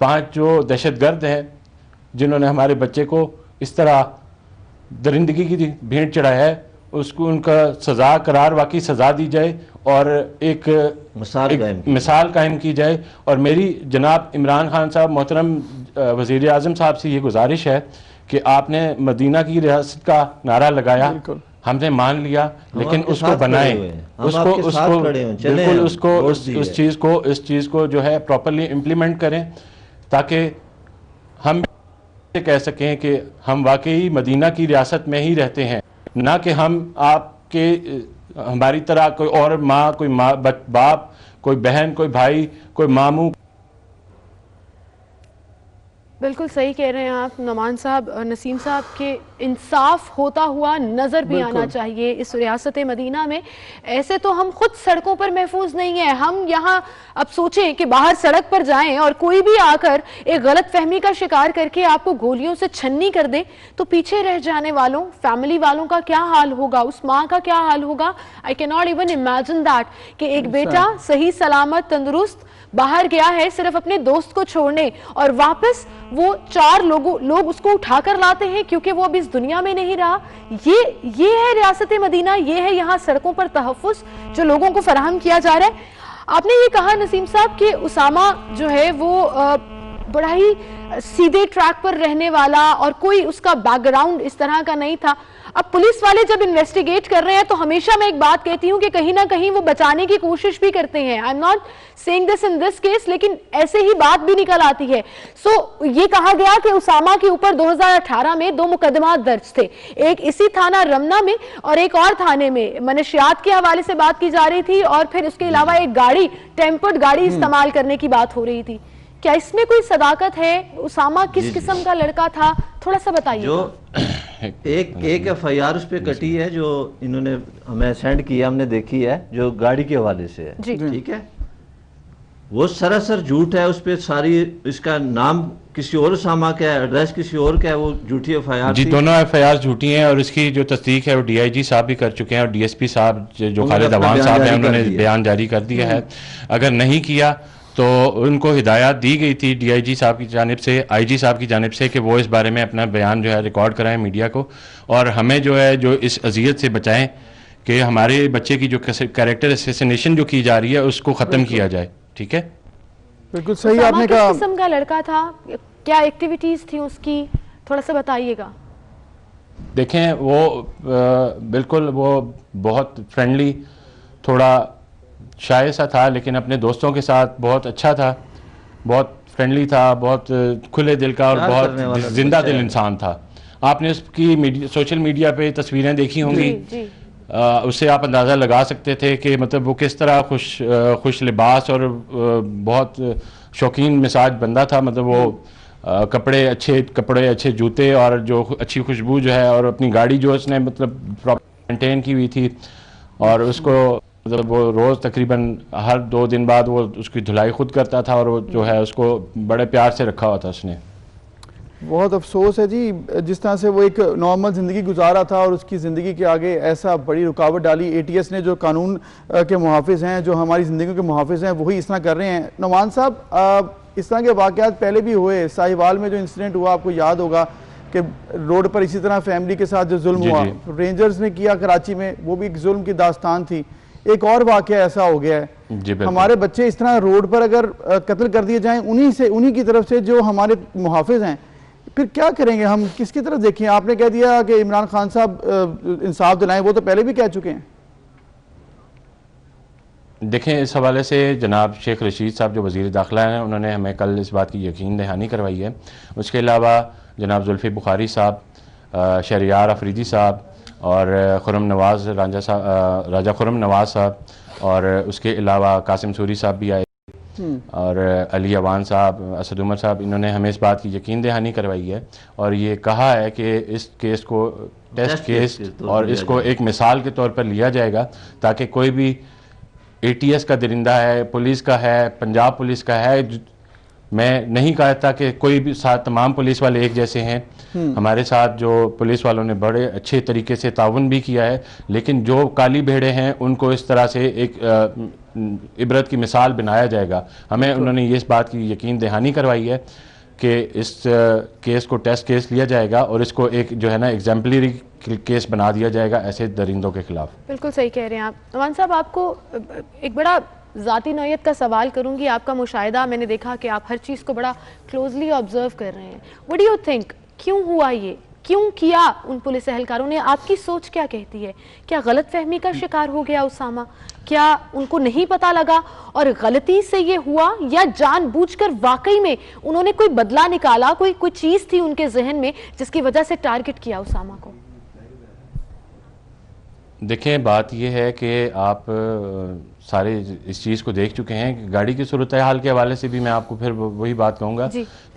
5 जो दहशतगर्द हैं जिन्होंने हमारे बच्चे को इस तरह दरिंदगी की भेंट चढ़ाया है, उसको उनका सज़ा करार वाकई सज़ा दी जाए और एक मिसाल कायम की जाए। और मेरी जनाब इमरान खान साहब, मोहतरम वज़ीर आज़म साहब से ये गुजारिश है कि आपने मदीना की रियासत का नारा लगाया, हमने मान लिया, लेकिन उसको बनाए, इस चीज़ को जो है प्रॉपरली इम्प्लीमेंट करें ताकि हम कह सकें कि हम वाकई मदीना की रियासत में ही रहते हैं, ना कि हम आपके हमारी तरह कोई और माँ, कोई बाप, कोई बहन, कोई भाई, कोई मामू। बिल्कुल सही कह रहे हैं आप नुमान साहब। नसीम साहब के इंसाफ होता हुआ नज़र भी आना चाहिए इस रियासत मदीना में। ऐसे तो हम खुद सड़कों पर महफूज नहीं है। हम यहाँ अब सोचें कि बाहर सड़क पर जाएं और कोई भी आकर एक गलत फहमी का शिकार करके आपको गोलियों से छन्नी कर दे तो पीछे रह जाने वालों, फैमिली वालों का क्या हाल होगा, उस माँ का क्या हाल होगा। I can not even imagine that कि एक बेटा सही सलामत तंदुरुस्त बाहर गया है सिर्फ अपने दोस्त को छोड़ने और वापस वो 4 लोग उसको उठाकर लाते हैं क्योंकि वो अब इस दुनिया में नहीं रहा। ये है रियासत मदीना, ये है यहाँ सड़कों पर तहफ़्फ़ुज़ जो लोगों को फराहम किया जा रहा है। आपने ये कहा नसीम साहब कि उसामा जो है वो बड़ा ही सीधे ट्रैक पर रहने वाला और कोई उसका बैकग्राउंड इस तरह का नहीं था। अब पुलिस वाले जब इन्वेस्टिगेट कर रहे हैं तो हमेशा मैं एक बात कहती हूं कि कहीं ना कहीं वो बचाने की कोशिश भी करते हैं। I am not saying this in this case, लेकिन ऐसे ही बात भी निकल आती है। सो ये कहा गया कि उसामा के ऊपर 2018 में 2 मुकदमा दर्ज थे, एक इसी थाना रमना में और एक और थाने में मनशियात के हवाले से बात की जा रही थी, और फिर उसके अलावा एक गाड़ी, टेम्पर्ड गाड़ी इस्तेमाल करने की बात हो रही थी। क्या इसमें कोई सदाकत है? उसामा किस किस्म का लड़का था, थोड़ा सा बताइए। जो एक FIR उस पर कटी है जो इन्होंने हमें सेंड किया, हमने देखी है, जो गाड़ी के हवाले से है, ठीक है, वो सरासर झूठ है। उस पर सारी, इसका नाम किसी और उसामा का है, एड्रेस किसी और का है, वो झूठी FIR जी। दोनों FIR झूठी हैं और इसकी जो तस्दीक है वो DIG साहब भी कर चुके हैं और DSP साहब जो खालिद अवान साहब हैं उन्होंने बयान जारी कर दिया है। अगर नहीं किया तो उनको हिदायत दी गई थी DIG साहब की जानिब से, IG साहब की जानिब से, कि वो इस बारे में अपना बयान जो है रिकॉर्ड कराएं मीडिया को, और हमें जो है जो इस अजियत से बचाएं कि हमारे बच्चे की जो कैरेक्टर असैसिनेशन जो की जा रही है उसको ख़त्म किया जाए। ठीक है, बिल्कुल सही आपने कहा। किस किस्म का लड़का था, क्या एक्टिविटीज थी उसकी, थोड़ा सा बताइएगा। देखें, वो बिल्कुल वो बहुत फ्रेंडली, थोड़ा शाय सा था, लेकिन अपने दोस्तों के साथ बहुत अच्छा था, बहुत फ्रेंडली था, बहुत खुले दिल का और बहुत जिंदा दिल इंसान था। आपने उसकी सोशल मीडिया पे तस्वीरें देखी होंगी, उससे आप अंदाज़ा लगा सकते थे कि मतलब वो किस तरह खुश लिबास और बहुत शौकीन मिजाज बंदा था। मतलब वो कपड़े अच्छे जूते और जो अच्छी खुशबू जो है, और अपनी गाड़ी जो उसने मतलब प्रॉपर मेंटेन की हुई थी, और उसको मतलब वो रोज़ तकरीबन हर 2 दिन बाद वो उसकी धुलाई खुद करता था, और वो जो है उसको बड़े प्यार से रखा हुआ था उसने। बहुत अफसोस है जी, जिस तरह से वो एक नॉर्मल ज़िंदगी गुजारा था और उसकी ज़िंदगी के आगे ऐसा बड़ी रुकावट डाली। ATS ने, जो कानून के मुहाफिज हैं, जो हमारी ज़िंदगी के मुहाफिज हैं, वही इस तरह कर रहे हैं। नुमान साहब, इस तरह के वाक़यात पहले भी हुए। साहिवाल में जो इंसिडेंट हुआ, आपको याद होगा कि रोड पर इसी तरह फैमिली के साथ जो जुल्म हुआ, रेंजर्स ने किया कराची में, वो भी एक जुल्म की दास्तान थी। एक और वाक़या ऐसा हो गया है, हमारे बच्चे इस तरह रोड पर अगर कत्ल कर दिए जाएं उन्हीं की तरफ से जो हमारे मुहाफिज हैं, फिर क्या करेंगे हम, किसकी तरफ देखें? आपने कह दिया कि इमरान खान साहब इंसाफ दिलाएं, वो तो पहले भी कह चुके हैं। देखें, इस हवाले से जनाब शेख रशीद साहब जो वज़ीर दाखिला हैं, उन्होंने हमें कल इस बात की यकीन दहानी करवाई है। उसके अलावा जनाब जुल्फ़ी बुखारी साहब, शहरियार अफरीदी साहब और राजा खुरम नवाज साहब, और उसके अलावा कासिम सूरी साहब भी आए, और अली अवान साहब, असद उमर साहब, इन्होंने हमें इस बात की यकीन दहानी करवाई है और ये कहा है कि इस केस को टेस्ट केस और इसको एक मिसाल के तौर पर लिया जाएगा, ताकि कोई भी ATS का दरिंदा है, पुलिस का है, पंजाब पुलिस का है, मैं नहीं कहता कि कोई भी साथ तमाम पुलिस वाले एक जैसे हैं। हमारे साथ जो पुलिस वालों ने बड़े अच्छे तरीके से ताउन भी किया है, लेकिन जो काली भेड़े हैं उनको इस तरह से एक इबरत की मिसाल बनाया जाएगा। हमें उन्होंने ये इस बात की यकीन दहानी करवाई है कि इस केस को टेस्ट केस लिया जाएगा और इसको एक जो है ना एग्जाम्पलरी केस बना दिया जाएगा ऐसे दरिंदों के खिलाफ। बिल्कुल सही कह रहे हैं आप। नवान साहब, आपको एक बड़ा ज़ाती नौयत का सवाल करूंगी। आपका मुशाहिदा, मैंने देखा कि आप हर चीज़ को बड़ा क्लोजली ऑब्जर्व कर रहे हैं। व्हाट डू यू थिंक, क्यों हुआ ये, क्यों किया उन पुलिस एहलकारों ने? आपकी सोच क्या कहती है? क्या गलत फहमी का शिकार हो गया उसामा? क्या उनको नहीं पता लगा और गलती से ये हुआ, या जानबूझकर वाकई में उन्होंने कोई बदला निकाला, कोई चीज़ थी उनके जहन में जिसकी वजह से टारगेट किया उसामा को? देखें, बात यह है कि आप सारे इस चीज़ को देख चुके हैं कि गाड़ी की सूरत हाल के हवाले से भी मैं आपको फिर वही बात कहूँगा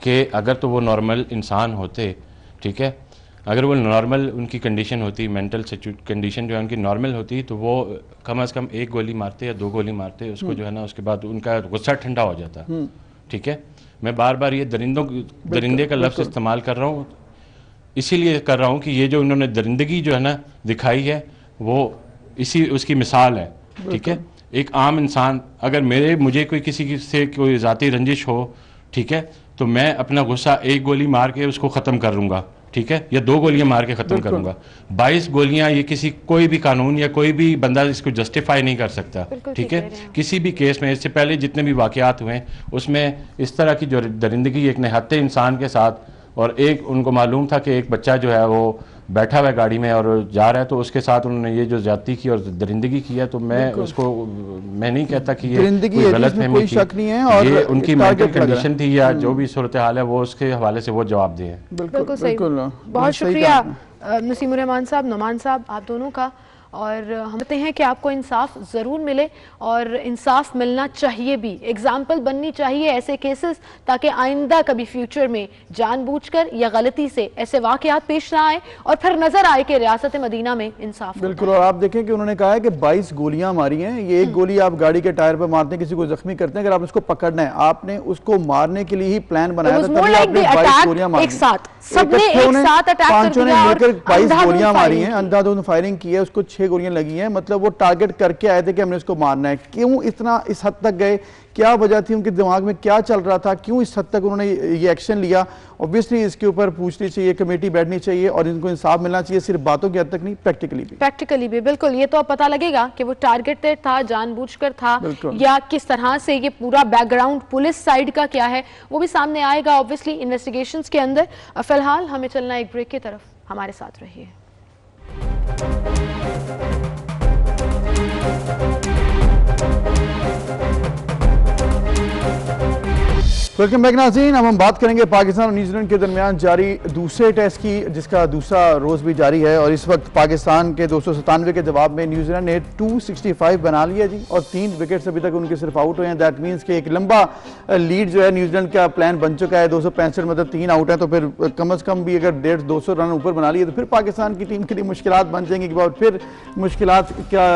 कि अगर तो वो नॉर्मल इंसान होते, ठीक है, अगर वो नॉर्मल उनकी कंडीशन होती, मेंटल कंडीशन जो है उनकी नॉर्मल होती, तो वो कम से कम 1 गोली मारते या 2 गोली मारते, उसको जो है ना उसके बाद उनका गुस्सा ठंडा हो जाता। ठीक है, मैं बार बार ये दरिंदे का लफ्ज़ इस्तेमाल कर रहा हूँ, इसीलिए कर रहा हूँ कि ये जो उन्होंने दरिंदगी जो है ना दिखाई है वो उसकी मिसाल है। ठीक है, एक आम इंसान, अगर मुझे कोई किसी से कोई ज़ाती रंजिश हो, ठीक है, तो मैं अपना गुस्सा 1 गोली मार के उसको ख़त्म कर लूँगा, ठीक है, या 2 गोलियां मार के खत्म करूंगा। 22 गोलियां, ये किसी कोई भी कानून या कोई भी बंदा इसको जस्टिफाई नहीं कर सकता, ठीक है। किसी भी केस में इससे पहले जितने भी वाकयात हुए उसमें इस तरह की जो दरिंदगी एक निहत्ते इंसान के साथ, और एक उनको मालूम था कि एक बच्चा जो है वो बैठा हुआ है गाड़ी में और जा रहा है, तो उसके साथ उन्होंने ये जो ज्यादती की और दरिंदगी की है, तो मैं उसको मैं नहीं कहता कि ये कोई गलतफहमी थी, शक नहीं है, और ये उनकी मेंटल कंडीशन थी या जो भी सूरत हाल है वो उसके हवाले से वो जवाब दे। बिल्कुल सही, बहुत शुक्रिया नसीमुर रहमान साहब, नोमान साहब, आप दोनों का। और हम कहते हैं कि आपको इंसाफ ज़रूर मिले और इंसाफ मिलना चाहिए भी, एग्जाम्पल बननी चाहिए ऐसे केसेस, ताकि आइंदा कभी फ्यूचर में जानबूझकर या गलती से ऐसे वाकयात पेश ना आए और फिर नजर आए कि रियासत मदीना में इंसाफ। बिल्कुल, और आप देखें कि उन्होंने कहा है कि 22 गोलियां मारी हैं, ये एक गोली आप गाड़ी के टायर पर मारते हैं, किसी को जख्मी करते हैं, अगर आप उसको पकड़ना है, आपने उसको मारने के लिए ही प्लान बनाया था, तभी आपने 22 गोलियां मारी, एक साथ सबने एक साथ अटैक कर दिया, मिलकर 22 गोलियां मारी हैं, अंधाधुंध फायरिंग की है, उसको 6 गोलियां लगी हैं, मतलब वो टारगेट करके आए थे कि हमने इसको मारना है। क्यों इतना इस हद तक गए, क्या वजह थी, उनके दिमाग में क्या चल रहा था, क्यों इस हद तक उन्होंने ये एक्शन लिया? ऑब्वियसली इसके ऊपर पूछनी चाहिए, कमेटी बैठनी चाहिए और इनको इंसाफ मिलना चाहिए, सिर्फ बातों की हद तक नहीं, प्रैक्टिकली भी। बिल्कुल, ये तो अब पता लगेगा कि वो टारगेटेड था, जानबूझकर था, या किस तरह से ये पूरा बैकग्राउंड पुलिस साइड का क्या है वो भी सामने आएगा ऑब्वियसली इन्वेस्टिगेशंस के अंदर। फिलहाल हमें चलना एक ब्रेक की तरफ, हमारे साथ रहिए। वेलकम बैक नाज़रीन। अब हम बात करेंगे पाकिस्तान और न्यूजीलैंड के दरमियान जारी दूसरे टेस्ट की, जिसका दूसरा रोज भी जारी है, और इस वक्त पाकिस्तान के 297 के जवाब में न्यूजीलैंड ने 265 बना लिया जी, और 3 विकेट्स अभी तक उनके सिर्फ आउट हुए हैं। दैट मीन्स कि एक लंबा लीड जो है न्यूजीलैंड का प्लान बन चुका है। 265 मतलब 3 आउट है, तो फिर कम अज़ कम भी अगर 150-200 रन ऊपर बना लिए तो फिर पाकिस्तान की टीम के लिए मुश्किलात बन जाएंगी। कि फिर मुश्किलात का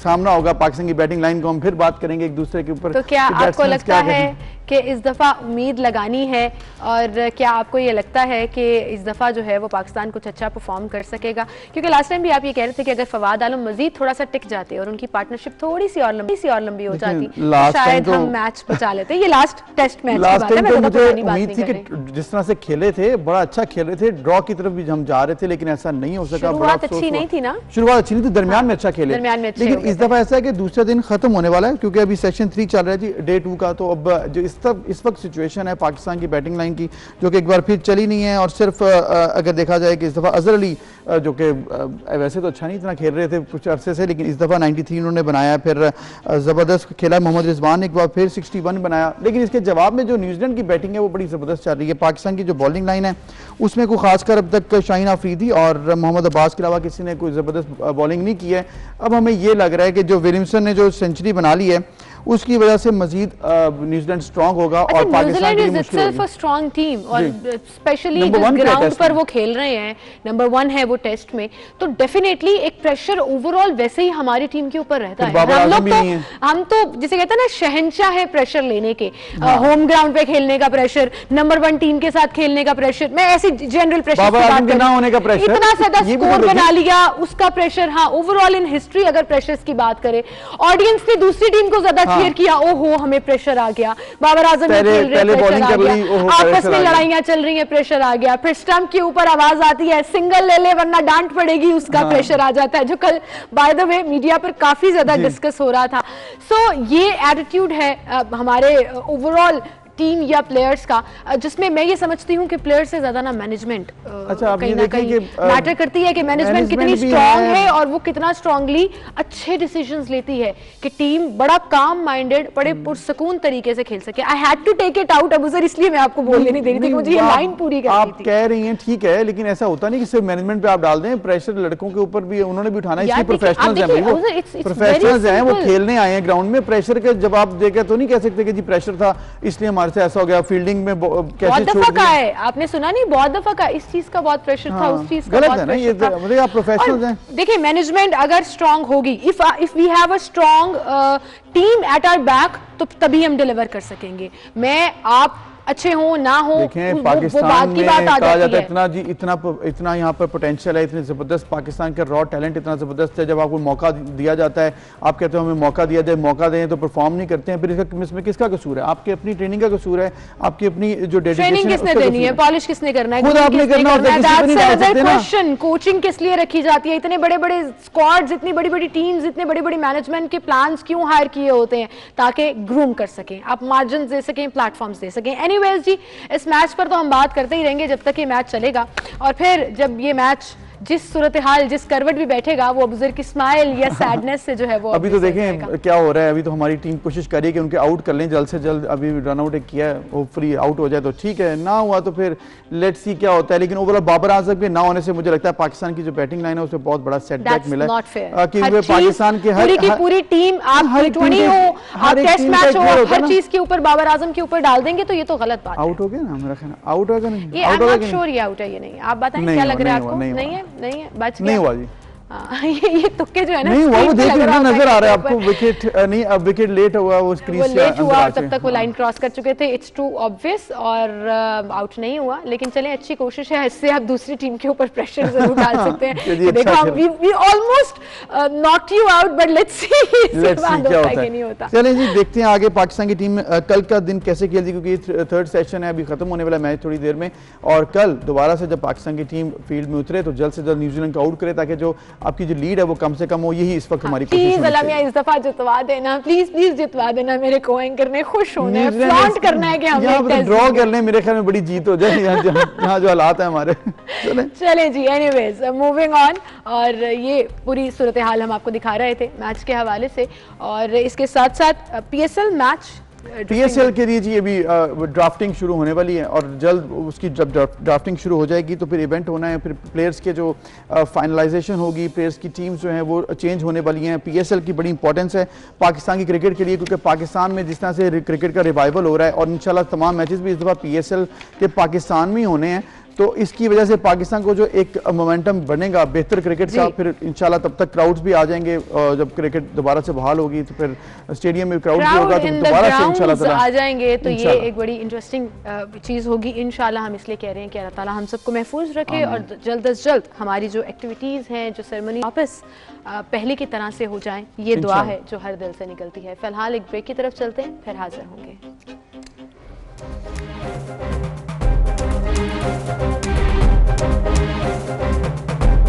सामना होगा पाकिस्तान की बैटिंग लाइन को, हम फिर बात करेंगे एक दूसरे के ऊपर। तो क्या आपको लगता है कि इस दफ़ा उम्मीद लगानी है, और क्या आपको ये लगता है कि इस दफ़ा जो है वो पाकिस्तान कुछ अच्छा परफॉर्म कर सकेगा? क्योंकि लास्ट टाइम भी आप ये कह रहे थे कि अगर फवाद आलम मजीद थोड़ा सा टिक जाते और उनकी पार्टनरशिप थोड़ी सी और लंबी हो जाती तो शायद हम मैच बचा लेते। ये लास्ट टेस्ट मैच की बात है, मैं मुझे उम्मीद थी कि जिस तरह से खेले थे, बड़ा अच्छा खेले थे, ड्रॉ की तरफ भी हम जा रहे थे, लेकिन ऐसा नहीं हो सका। शुरुआत अच्छी नहीं थी ना, शुरुआत अच्छी नहीं थी, दरमियान में अच्छा खेले, लेकिन इस दफा ऐसा है कि दूसरा दिन खत्म होने वाला है, क्योंकि अभी सेशन 3 चल रहा है जी, डे 2 का। तो अब जो इस वक्त सिचुएशन है पाकिस्तान की बैटिंग लाइन की, जो कि एक बार फिर चली नहीं है, और सिर्फ अगर देखा जाए कि इस दफ़ा अजहर अली जो कि वैसे तो अच्छा नहीं इतना खेल रहे थे कुछ अरसे से, लेकिन इस दफ़ा 93 उन्होंने बनाया, फिर ज़बरदस्त खेला मोहम्मद रिजवान ने एक बार फिर 61 बनाया। लेकिन इसके जवाब में जो न्यूजीलैंड की बैटिंग है वो बड़ी ज़बरदस्त चल रही है। पाकिस्तान की जो बॉलिंग लाइन है उसमें कोई खासकर अब तक शाहीन आफरीदी और मोहम्मद अब्बास के अलावा किसी ने कोई ज़बरदस्त बॉलिंग नहीं की है। अब हमें ये लग रहा है कि जो विलियमसन ने जो सेंचुरी बना ली है उसकी वजह से मजीद न्यूजीलैंड स्ट्रांग होगा, और पाकिस्तान की मुश्किल होगी। स्ट्रांग टीम, और स्पेशली जिस ग्राउंड पर वो खेल रहे हैं, नंबर 1 है वो टेस्ट में, तो डेफिनेटली एक प्रेशर ओवरऑल वैसे ही हमारी टीम के ऊपर रहता है। हम तो जिसे कहते हैं ना शहंशाह है प्रेशर लेने के, होम ग्राउंड पे खेलने का प्रेशर, नंबर 1 टीम के साथ खेलने का प्रेशर, मैं ऐसी जनरल प्रेशर की बात ना होने का प्रेशर, इतना ज्यादा स्कोर बना लिया उसका प्रेशर। हाँ, ओवरऑल इन हिस्ट्री अगर प्रेशर्स की बात करें, ऑडियंस ने दूसरी टीम को ज्यादा शेयर किया, ओहो हमें प्रेशर आ गया, बाबर आजम खेल रहे प्रेशर आ गया, आपस में लड़ाइयां चल रही हैं प्रेशर आ गया, फिर स्टंप के ऊपर आवाज आती है सिंगल ले ले वरना डांट पड़ेगी, उसका प्रेशर आ जाता है, जो कल बाय द वे मीडिया पर काफी ज्यादा डिस्कस हो रहा था। सो ये एटीट्यूड है हमारे ओवरऑल टीम या प्लेयर्स का, जिसमें मैं ये समझती हूँ कि प्लेयर्स से ज्यादा ना मैनेजमेंट कहीं ना कहीं मैटर करती है, कि मैनेजमेंट कितनी स्ट्रांग है और वो कितना स्ट्रांगली अच्छे डिसीजंस लेती है कि टीम बड़ा काम माइंडेड, बड़े पुरसकून तरीके से खेल सके। I had to take it out Abu sir, इसलिए मैं आपको बोलने नहीं दे रही थी, मुझे ये लाइन पूरी करनी थी। आप कह रही हैं ठीक है, लेकिन ऐसा होता नहीं कि सिर्फ मैनेजमेंट पे आप डाल दें, प्रेशर लड़कों के ऊपर भी उन्होंने भी उठाना है। इसलिए प्रोफेशनल्स हैं, प्रोफेशनल्स हैं, वो खेलने आए हैं ग्राउंड में, प्रेशर के जवाब देकर तो नहीं कह सकते कि जी प्रेशर था इसलिए हमारे से ऐसा हो गया, फील्डिंग में कैसे दफा का है, आपने सुना नहीं, बहुत दफा का इस चीज का बहुत प्रेशर था, उस चीज का बहुत प्रेशर था। मतलब आप प्रोफेशनल्स हैं। देखिए मैनेजमेंट अगर स्ट्रांग होगी, if we have a strong team at our back, तो तभी हम डिलीवर कर सकेंगे। मैं आप अच्छे हो ना हो, देखें वो पाकिस्तान बात की में बात आ कहा जाती जाता है है। इतना जी इतना यहाँ पर पोटेंशियल है, इतनी ज़बरदस्त पाकिस्तान का रॉ टैलेंट इतना ज़बरदस्त है। जब आपको मौका दिया जाता है, आप कहते हो हमें मौका दिया जाए, मौका दें तो परफॉर्म नहीं करते हैं, फिर इसमें किसका कसूर है? आपकी अपनी ट्रेनिंग का कसूर है, आपकी अपनी जो ट्रेनिंग डेडिकेशन है किसने उसका देनी है, कसूर पॉलिश किसने करना है, खुद groom आपने किसने करना होता है, किसी पे नहीं डाल सकते ना। क्वेश्चन कोचिंग किस लिए रखी जाती है, इतने बड़े बड़े स्क्वाड्स, इतनी बड़ी बड़ी टीम्स, इतने बड़ी बड़ी मैनेजमेंट के प्लान्स क्यों हायर किए होते हैं? ताकि ग्रूम कर सकें, आप मार्जिन दे सकें, प्लेटफॉर्म्स दे सकें। एनीवेज जी, इस मैच पर तो हम बात करते ही रहेंगे जब तक ये मैच चलेगा, और फिर जब ये मैच जिस सूरत हाल, जिस करवट भी बैठेगा, वो अबूजर की स्माइल या सैडनेस से जो है वो अभी तो देखें क्या हो रहा है। अभी तो हमारी टीम कोशिश कर रही है कि उनके आउट कर लें जल्द से जल्द। अभी रन आउट किया है, वो फ्री आउट हो जाए तो ठीक है, ना हुआ तो फिर लेट्स सी क्या होता है। लेकिन ओवरऑल बाबर आजम के ना होने से मुझे लगता है पाकिस्तान की जो बैटिंग लाइन है उसमें बहुत बड़ा सेटबैक मिला है, क्योंकि पाकिस्तान के पूरी टीम, आप T20 हो, आप टेस्ट मैच हो, हर चीज के ऊपर बाबर आजम के ऊपर डाल देंगे तो ये तो गलत बात है। आउट हो गया ना मेरा ख्याल, आउट होगा नहीं, ये आई एम नॉट श्योर ये आउट है ये नहीं, आप बताएं क्या लग रहा है आपको? नहीं है, बच नहीं हुआ जी। ये तुक्के जो है ना, नहीं हुआ, वो देख रहे हैं, नजर आ रहा है आपको विकेट नहीं, अब विकेट लेट हुआ, वो क्रीज से लेट हुआ और तब तक वो लाइन क्रॉस कर चुके थे। इट्स टू ऑब्वियस, और आउट नहीं हुआ। लेकिन चलें, अच्छी कोशिश है, इससे आप दूसरी टीम के ऊपर प्रेशर जरूर डाल सकते हैं। देखो we almost not you out, but let's see क्या होता है। चलें जी, देखते हैं आगे पाकिस्तान की टीम कल का दिन कैसे खेलती, क्योंकि थर्ड सेशन है, अभी खत्म होने वाला मैच थोड़ी देर में, और कल दोबारा से जब पाकिस्तान की टीम फील्ड में उतरे तो जल्द से जल्द न्यूजीलैंड को आउट करे, ताकि जो आपकी जो लीड है वो कम से कम हो। यही इस वक्त हमारी कोशिश है। इस दफा जितवा देना, प्लीज प्लीज जितवा देना, मेरे को एंकर ने खुश होना है, फ्लॉन्ट करना है कि हम यहाँ ड्रॉ कर लें, मेरे ख्याल में बड़ी जीत हो जाए यहाँ जो हालात है हमारे। चलें जी, एनीवेज मूविंग ऑन, और ये पूरी सूरत हाल हम आपको दिखा रहे थे मैच के हवाले से, और इसके साथ साथ PSL मैच, PSL के लिए जी अभी ड्राफ्टिंग शुरू होने वाली है, और जल्द उसकी जब ड्राफ्टिंग शुरू हो जाएगी तो फिर इवेंट होना है, फिर प्लेयर्स के जो फाइनलाइजेशन होगी, प्लेयर्स की टीम्स जो हैं वो चेंज होने वाली हैं। PSL की बड़ी इंपॉर्टेंस है पाकिस्तान की क्रिकेट के लिए, क्योंकि पाकिस्तान में जिस तरह से क्रिकेट का रिवाइवल हो रहा है, और इंशाल्लाह तमाम मैचेस भी इस दफ़ा PSL के पाकिस्तान में ही होने हैं, तो इसकी वजह से पाकिस्तान को जो एक मोमेंटम बनेगा बेहतर क्रिकेट का, फिर इंशाल्लाह तब तक क्राउड्स भी आ जाएंगे, और जब क्रिकेट दोबारा से बहाल होगी तो फिर स्टेडियम में क्राउड भी होगा, तो दोबारा से इंशाल्लाह आ जाएंगे, तो ये एक बड़ी इंटरेस्टिंग चीज़ होगी इंशाल्लाह। हम इसलिए कह रहे हैं कि अल्लाह ताला हम सबको महफूज रखे, और जल्द अज जल्द हमारी जो एक्टिविटीज़ हैं, जो सेरेमनी वापस पहले की तरह से हो जाएं, ये दुआ है जो हर दिल से निकलती है। फिलहाल एक ब्रेक की तरफ चलते हैं, फिर हाजिर होंगे।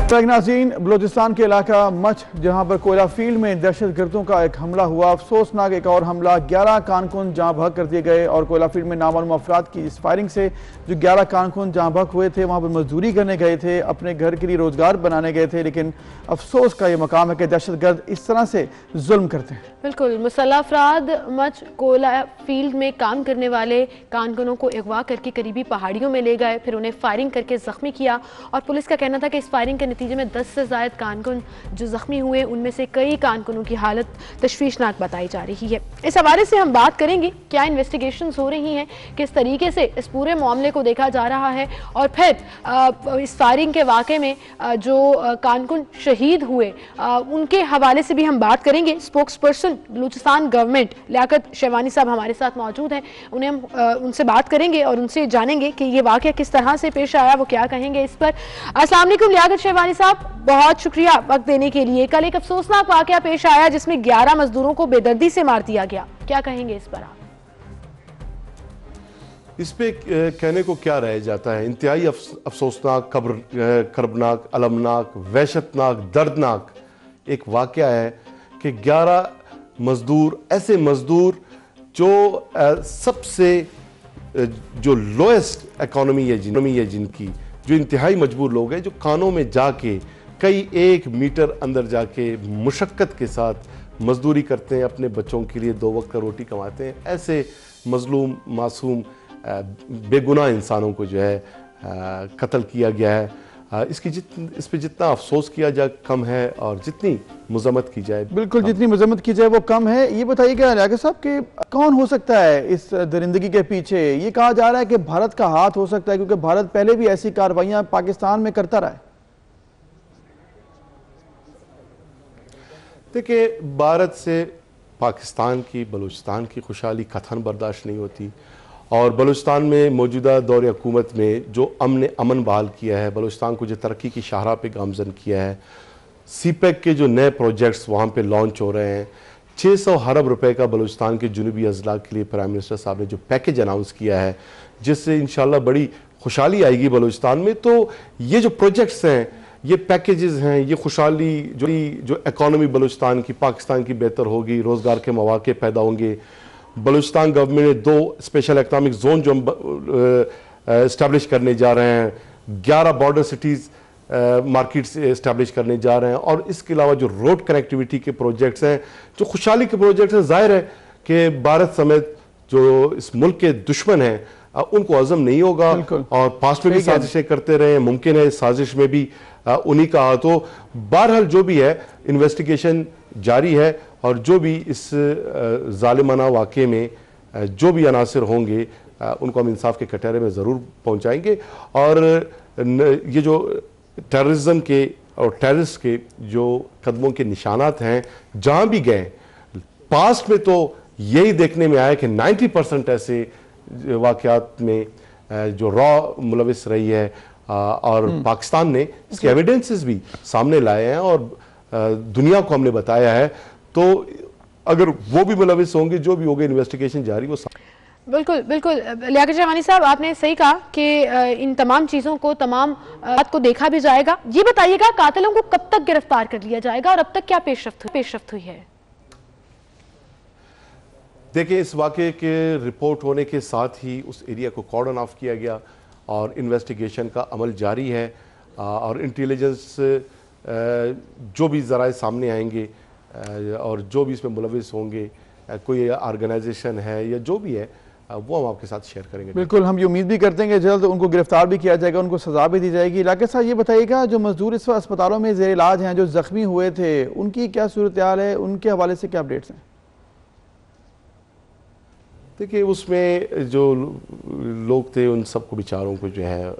नाज़रीन, बलूचिस्तान के इलाका मच, जहां पर कोयला फील्ड में दहशतगर्दों का एक हमला हुआ, अफसोसनाक एक और हमला, 11 कारकुन जहां भग कर दिए गए, और कोयला फील्ड में नामालूम अफराद की इस फायरिंग से जो 11 कारकुन जहां भग हुए थे, वहां पर मजदूरी करने गए थे, अपने घर के लिए रोजगार बनाने गए थे, लेकिन अफसोस का ये मकाम है कि दहशतगर्द इस तरह से जुल्म करते हैं। बिल्कुल, मुसल्लह अफराद मच कोयला फील्ड में काम करने वाले कारकुनों को अगवा करके करीबी पहाड़ियों में ले गए, फिर उन्हें फायरिंग करके जख्मी किया, और पुलिस का कहना था कि इस फायरिंग के नतीजे में 10 से ज़ायद कारकुन जो जख्मी हुए, उनमें से कई कारकुनों की हालत तशवीशनाक बताई जा रही है। इस हवाले से हम बात करेंगे, क्या इन्वेस्टिगेशंस हो रही हैं, किस तरीके से इस पूरे मामले को देखा जा रहा है, और फिर इस फायरिंग के वाक़े में जो कारकुन शहीद हुए उनके हवाले से भी हम बात करेंगे। Spokesperson Balochistan government Liaquat Sherwani साहब हमारे साथ मौजूद हैं, उन्हें हम उनसे बात करेंगे और उनसे जानेंगे कि ये वाक़या किस तरह से पेश आया, वो क्या कहेंगे इस पर। अस्सलाम वालेकुम लियाकत शेरवानी साहब, बहुत शुक्रिया वक्त देने के लिए। कल एक अफसोसनाक वाक़या पेश आया जिसमें 11 मजदूरों को बेदर्दी से मार दिया गया, क्या कहेंगे इस पर आप? इस पे कहने को क्या रह जाता है। इंतहाई अफसोसनाक, कर्बनाक, अलमनाक, वहशतनाक, दर्दनाक एक वाक़या है कि 11 मजदूर, ऐसे मजदूर जो सबसे जो लोएस्ट इकोनॉमी है जिनकी, जो इंतहाई मजबूर लोग हैं, जो कानों में जाके कई 1 मीटर अंदर जाके मुशक्क़त के साथ मजदूरी करते हैं, अपने बच्चों के लिए 2 वक्त का रोटी कमाते हैं, ऐसे मजलूम मासूम बेगुनाह इंसानों को जो है कत्ल किया गया है। इस पे जितना अफसोस किया जाए कम है, और जितनी मजम्मत की जाए, बिल्कुल जितनी मजम्मत की जाए वो कम है। ये बताइएगा लियाकत साहब कि कौन हो सकता है इस दरिंदगी के पीछे? ये कहा जा रहा है कि भारत का हाथ हो सकता है, क्योंकि भारत पहले भी ऐसी कार्रवाइयां पाकिस्तान में करता रहा है। देखिए, भारत से पाकिस्तान की, बलूचिस्तान की खुशहाली कथन बर्दाश्त नहीं होती, और बलूचिस्तान में मौजूदा दौर हुकूमत में जो अमन बहाल किया है, बलूचिस्तान को जो तरक्की की शाहराह पे गामजन किया है, सीपैक के जो नए प्रोजेक्ट्स वहाँ पे लॉन्च हो रहे हैं, 600 अरब रुपए का बलूचिस्तान के जुनूबी अजला के लिए प्राइम मिनिस्टर साहब ने जो पैकेज अनाउंस किया है, जिससे इंशाल्लाह बड़ी खुशहाली आएगी बलूचिस्तान में। तो ये जो प्रोजेक्ट्स हैं, ये पैकेजेस हैं, ये खुशहाली जो इकॉनमी बलूचिस्तान की, पाकिस्तान की बेहतर होगी, रोज़गार के मौके पैदा होंगे। बलूचिस्तान गवर्नमेंट ने 2 स्पेशल इकनॉमिक जोन जो इस्टेब्लिश करने जा रहे हैं, 11 बॉर्डर सिटीज़ मार्केट्स इस्टेब्लिश करने जा रहे हैं, और इसके अलावा जो रोड कनेक्टिविटी के प्रोजेक्ट्स हैं, जो खुशहाली के प्रोजेक्ट्स हैं, जाहिर है कि भारत समेत जो इस मुल्क के दुश्मन हैं उनको हजम नहीं होगा, और पास्ट में भी साजिशें करते रहे, मुमकिन है इस साजिश में भी उन्हीं का हाथ हो। बहरहाल जो भी है, इन्वेस्टिगेशन जारी है, और जो भी इस जालिमाना वाक़े में जो भी अनासिर होंगे उनको हम इंसाफ के कटहरे में ज़रूर पहुँचाएंगे। और ये जो टेररिज्म के और टेररिस्ट के जो कदमों के निशानात हैं, जहाँ भी गए, पास्ट में तो यही देखने में आया कि 90% ऐसे वाक़यात में जो रॉ मुलविस रही है, और पाकिस्तान ने इसके एविडेंसेस भी सामने लाए हैं और दुनिया को हमने बताया है। तो अगर वो भी मुलविस होंगे, जो भी होंगे, इन्वेस्टिगेशन जारी, वो बिल्कुल बिल्कुल। लियाकत शहवानी साहब, आपने सही कहा कि इन तमाम चीज़ों को, तमाम बात को देखा भी जाएगा। ये बताइएगा, कातिलों को कब तक गिरफ्तार कर लिया जाएगा और अब तक क्या पेशरफ्त हुई है? देखिए, इस वाक़े के रिपोर्ट होने के साथ ही उस एरिया को कॉर्डन ऑफ किया गया और इन्वेस्टिगेशन का अमल जारी है, और इंटेलिजेंस जो भी ज़राए सामने आएंगे और जो भी इसमें मुलविस होंगे, कोई ऑर्गेनाइजेशन है या जो भी है, वो हम आपके साथ शेयर करेंगे। बिल्कुल, हम ये उम्मीद भी करते हैं कि जल्द उनको गिरफ्तार भी किया जाएगा, उनको सजा भी दी जाएगी। लियाकत साहब, ये बताइएगा, जो मजदूर इस वक्त अस्पतालों में ज़ेर इलाज हैं, जो जख्मी हुए थे, उनकी क्या सूरत हाल है, उनके हवाले से क्या अपडेट्स हैं? देखिए, उसमें जो लोग थे उन सबको बेचारों को जो है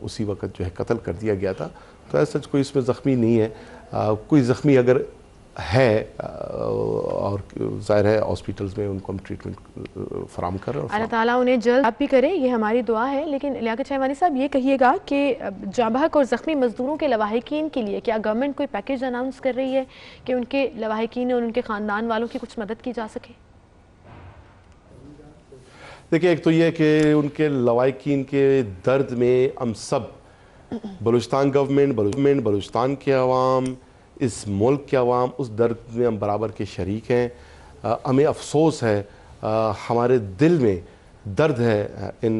उसी वक्त जो है कत्ल कर दिया गया था। तो ऐसा कोई इसमें ज़ख्मी नहीं है। कोई ज़ख्मी अगर है और ज़ाहिर है हॉस्पिटल्स में उनको हम ट्रीटमेंट फराम कर रहे हैं। अल्लाह ताला उन्हें जल्द आप भी करे, ये हमारी दुआ है। लेकिन लियाकत शहवानी साहब, ये कहिएगा कि जाबहक और ज़ख्मी मजदूरों के लवाहिकीन के लिए क्या गवर्नमेंट कोई पैकेज अनाउंस कर रही है कि उनके लवाहिकीन और उनके ख़ानदान वालों की कुछ मदद की जा सके? देखिए, एक तो ये कि उनके लवाहिकीन के दर्द में हम सब, बलूचिस्तान गवर्नमेंट, बलूचिस्तान के अवाम, इस मुल्क के अवाम, उस दर्द में हम बराबर के शरीक हैं। हमें अफसोस है, हमारे दिल में दर्द है इन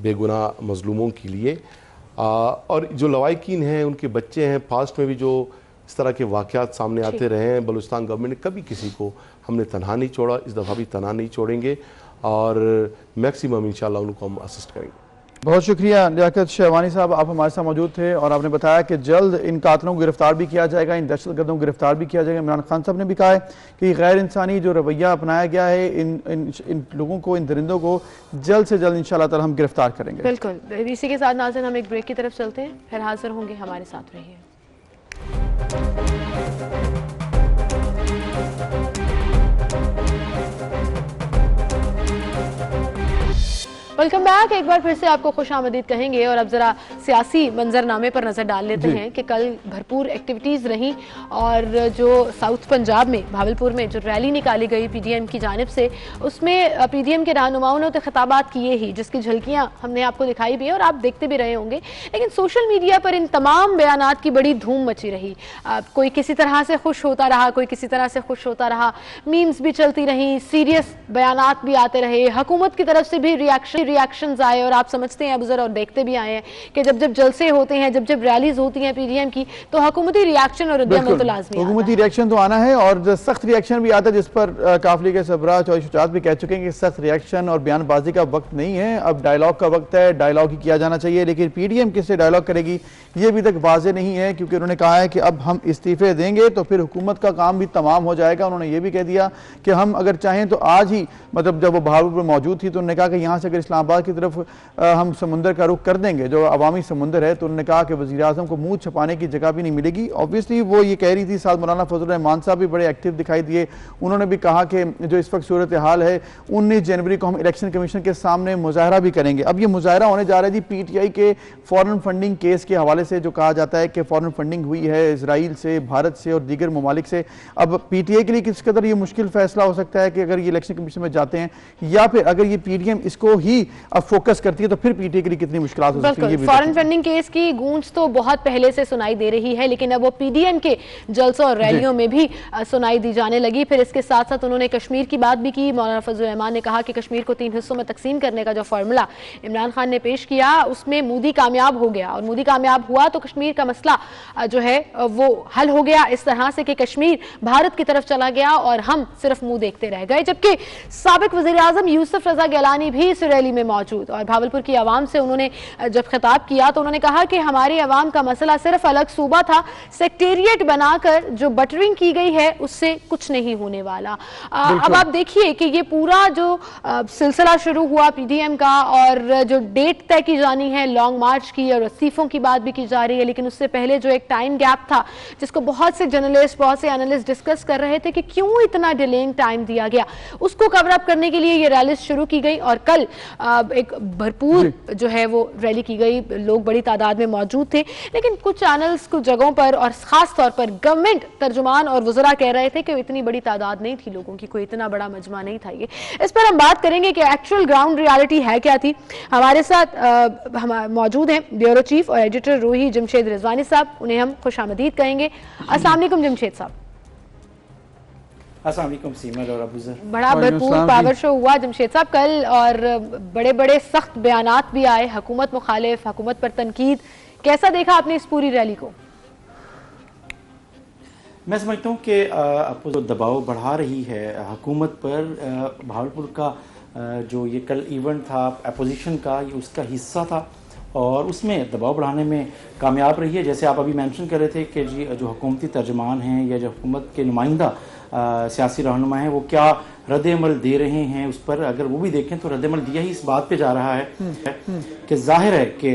बेगुनाह मजलूमों के लिए। और जो लवाहिकीन हैं, उनके बच्चे हैं, पास्ट में भी जो इस तरह के वाक़यात सामने आते रहे हैं, बलूचिस्तान गवर्नमेंट ने कभी किसी को हमने तनहा नहीं छोड़ा, इस दफ़ा भी तनहा नहीं छोड़ेंगे, और मैक्सिमम इंशाल्लाह उनको हम असिस्ट करेंगे। बहुत शुक्रिया लियाकत शहवानी साहब, आप हमारे साथ मौजूद थे और आपने बताया कि जल्द इन कातिलों को गिरफ्तार भी किया जाएगा, इन दहशतगर्दों को गिरफ्तार भी किया जाएगा। इमरान खान साहब ने भी कहा है कि गैर इंसानी जो रवैया अपनाया गया है, इन लोगों को, इन दरिंदों को जल्द से जल्द इंशाल्लाह ताला हम गिरफ्तार करेंगे। बिल्कुल। इसी के साथ नाज़रीन, हम एक ब्रेक की तरफ चलते हैं, फिर हाजिर होंगे, हमारे साथ रहिए। Welcome back. एक बार फिर से आपको खुशामदीद कहेंगे और अब ज़रा सियासी मंजरनामे पर नज़र डाल लेते हैं कि कल भरपूर एक्टिविटीज़ रहीं, और जो साउथ पंजाब में भावलपुर में जो रैली निकाली गई पीडीएम की जानिब से, उसमें पीडीएम के रहनुमाओं ने तो खिताबात किए ही, जिसकी झलकियाँ हमने आपको दिखाई भी है और आप देखते भी रहे होंगे। लेकिन सोशल मीडिया पर इन तमाम बयानात की बड़ी धूम मची रही। कोई किसी तरह से खुश होता रहा, कोई किसी तरह से खुश होता रहा, मीम्स भी चलती रहीं, सीरियस बयानात भी आते रहे, हुकूमत की तरफ से भी रिएक्शंस आए, और आप समझते हैं अबूजर और देखते भी आए हैं कि जब जब जलसे होते हैं, जब जब रैलीज होती हैं पीडीएम की, तो हुकूमती रिएक्शन और रद्द-ए-अमल तो लाज़मी आता है। हुकूमती रिएक्शन तो आना है, और सख्त रिएक्शन भी आता है, जिस पर काफिले के सरबराह चौधरी शुजात भी कह चुके हैं कि सख्त रिएक्शन और बयानबाजी का वक्त नहीं है, अब डायलॉग का वक्त है, डायलॉग ही किया जाना चाहिए। लेकिन पीडीएम किससे डायलॉग करेगी ये अभी तक वाज़ेह नहीं है, क्योंकि उन्होंने कहा है कि अब हम इस्तीफे देंगे तो फिर हुकूमत का काम भी तमाम हो जाएगा। उन्होंने ये भी कह दिया कि हम अगर चाहें तो आज ही, मतलब जब वो भावलपुर में मौजूद थी तो उन्होंने कहा कि यहाँ से अगर इस्लामाबाद की तरफ हम समुंदर का रुख कर देंगे, जो अवामी समुंदर है, तो उन्होंने कहा कि वज़ीर आज़म को मुँह छुपाने की जगह भी नहीं मिलेगी। ऑब्वियसली वो ये कह रही थी। साथ मौलाना फजल रहमान साहब भी बड़े एक्टिव दिखाई दिए। उन्होंने भी कहा कि जो इस वक्त सूरत हाल है, 19 जनवरी को हम इलेक्शन कमीशन के सामने मुजाहरा भी करेंगे। अब ये मुजाहरा होने जा रहा है जी PTI के फॉरेन फंडिंग केस के हवाले से, जो कहा जाता है कि फॉरेन फंडिंग हुई है इसराइल से, भारत से और दीगर ममालिक से। अब PTI के लिए किस कदर ये मुश्किल फैसला हो सकता है कि अगर ये इलेक्शन कमीशन में जाते हैं, या फिर अगर ये PDM इसको ही अब फोकस करती है तो फिर PTI के लिए कितनी मुश्किल हो सकती है? फॉरेन फंडिंग केस की गूंज तो बहुत पहले से सुनाई दे रही है, लेकिन अब वो PDM के जलसों और रैलियों में भी सुनाई दी जाने लगी। फिर इसके साथ साथ उन्होंने कश्मीर की बात भी की। मौलाना फजल रहमान ने कहा कि कश्मीर को 3 हिस्सों में तकसीम करने का जो फॉर्मूला इमरान खान ने पेश किया, उसमें मोदी कामयाब हो गया, और मोदी कामयाब हुआ तो कश्मीर का मसला जो है वो हल हो गया इस तरह से कि कश्मीर भारत की तरफ चला गया और हम सिर्फ मुंह देखते रह गए। जबकि साबिक वज़ीर आज़म यूसुफ रज़ा गिलानी भी इस रैली में मौजूद, और भावलपुर की आवाम से उन्होंने जब खिताब किया तो उन्होंने कहा कि हमारी आवाम का मसला सिर्फ अलग सूबा था, सेक्टेरिएट बनाकर जो बटरिंग की गई है उससे कुछ नहीं होने वाला। अब आप देखिए कि ये पूरा जो सिलसिला शुरू हुआ PDM का, और जो डेट तय की जानी है लॉन्ग मार्च की, और इस्तीफों की बात भी की जा रही है, लेकिन उससे पहले जो एक टाइम गैप था जिसको बहुत से जर्नलिस्ट, बहुत से एनालिस्ट डिस्कस कर रहे थे कि क्यों इतना डिलेइंग टाइम दिया गया, उसको कवर अप करने के लिए ये रैली शुरू की गई। और कल एक भरपूर जो है वो रैली की गई, लोग बड़ी तादाद में मौजूद थे, लेकिन कुछ चैनल्स कुछ जगहों पर और खास तौर पर गवर्नमेंट तर्जुमान और वज़रा कह रहे थे कि इतनी बड़ी तादाद नहीं थी लोगों की, कोई इतना बड़ा मजमा नहीं था ये। इस पर हम बात करेंगे कि एक्चुअल ग्राउंड रियलिटी है क्या थी। हमारे साथ हम मौजूद हैं ब्यूरो चीफ और एडिटर रूही जमशेद रिजवानी साहब, उन्हें हम खुशामदीद कहेंगे। अस्सलाम वालेकुम जमशेद साहब। अस्सलाम वालेकुम सीमल और अबूज़र। बड़ा भरपूर पावर शो हुआ जमशेद साहब कल, और बड़े बड़े सख्त बयानात भी आए, हुकूमत मुखालिफ, हुकूमत पर तनकीद। कैसा देखा आपने इस पूरी रैली को? मैं समझता हूँ कि अब जो दबाव बढ़ा रही है हुकूमत पर, भावलपुर का जो ये कल इवेंट था अपोजिशन का, ये उसका हिस्सा था और उसमें दबाव बढ़ाने में कामयाब रही है। जैसे आप अभी मेंशन कर रहे थे कि जी जो हुकूमती तर्जमान हैं या जो हुकूमत के नुमाइंदा सियासी रहनुमा हैं वो क्या रद्द-ए-अमल दे रहे हैं, उस पर अगर वो भी देखें तो रद्द-ए-अमल दिया ही इस बात पे जा रहा है कि जाहिर है कि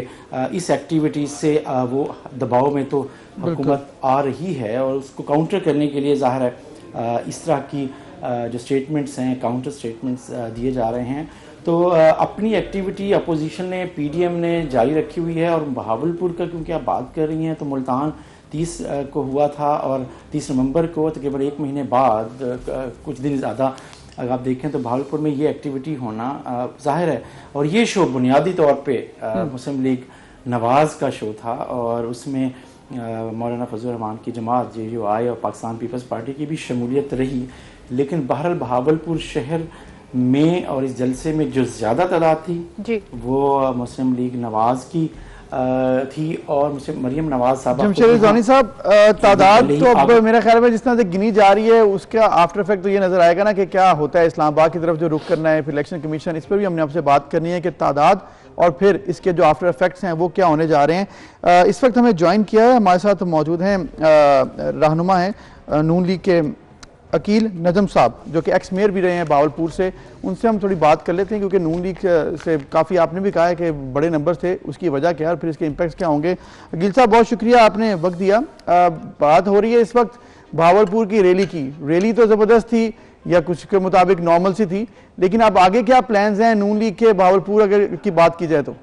इस एक्टिविटीज़ से वो दबाव में तो हुकूमत आ रही है, और उसको काउंटर करने के लिए जाहिर है इस तरह की जो स्टेटमेंट्स हैं, काउंटर स्टेटमेंट्स दिए जा रहे हैं। तो अपनी एक्टिविटी अपोजिशन ने, PDM ने जारी रखी हुई है। और भावलपुर का क्योंकि आप बात कर रही हैं तो मुल्तान 30 को हुआ था, और 30 नवंबर को तकरीबन 1 महीने बाद, कुछ दिन ज़्यादा अगर आप देखें तो भावलपुर में ये एक्टिविटी होना जाहिर है। और ये शो बुनियादी तौर पे मुस्लिम लीग नवाज़ का शो था, और उसमें मौलाना फजल रहमान की जमात JUI और पाकिस्तान पीपल्स पार्टी की भी शमूलियत रही। लेकिन बहरहाल भावलपुर शहर में और इस जलसे में जो ज़्यादा तादाद थी जी, वो मुस्लिम लीग नवाज़ की थी, और मुस्लिम मरियम नवाज साहब। जमशेद रिजवानी साहब, तादाद तो अब मेरा ख्याल में जिस तरह से गिनी जा रही है उसका आफ्टर इफेक्ट तो ये नजर आएगा ना कि क्या होता है इस्लामाबाद की तरफ जो रुख करना है, फिर इलेक्शन कमीशन, इस पर भी हमने आपसे बात करनी है कि तादाद और फिर इसके जो आफ्टर इफेक्ट्स हैं वो क्या होने जा रहे हैं। इस वक्त हमें ज्वाइन किया है, हमारे साथ मौजूद हैं रहनुमा हैं नून लीग के अकील नजम साहब, जो कि एक्स मेयर भी रहे हैं बावलपुर से। उनसे हम थोड़ी बात कर लेते हैं, क्योंकि नून लीग से काफ़ी आपने भी कहा है कि बड़े नंबर थे, उसकी वजह क्या है और फिर इसके इम्पैक्ट्स क्या होंगे। अकील साहब, बहुत शुक्रिया, आपने वक्त दिया। बात हो रही है इस वक्त भावलपुर की रैली की। रैली तो ज़बरदस्त थी, या कुछ के मुताबिक नॉर्मल सी थी, लेकिन अब आगे क्या प्लान्स हैं नून लीग के भावलपुर अगर की बात की जाए तो?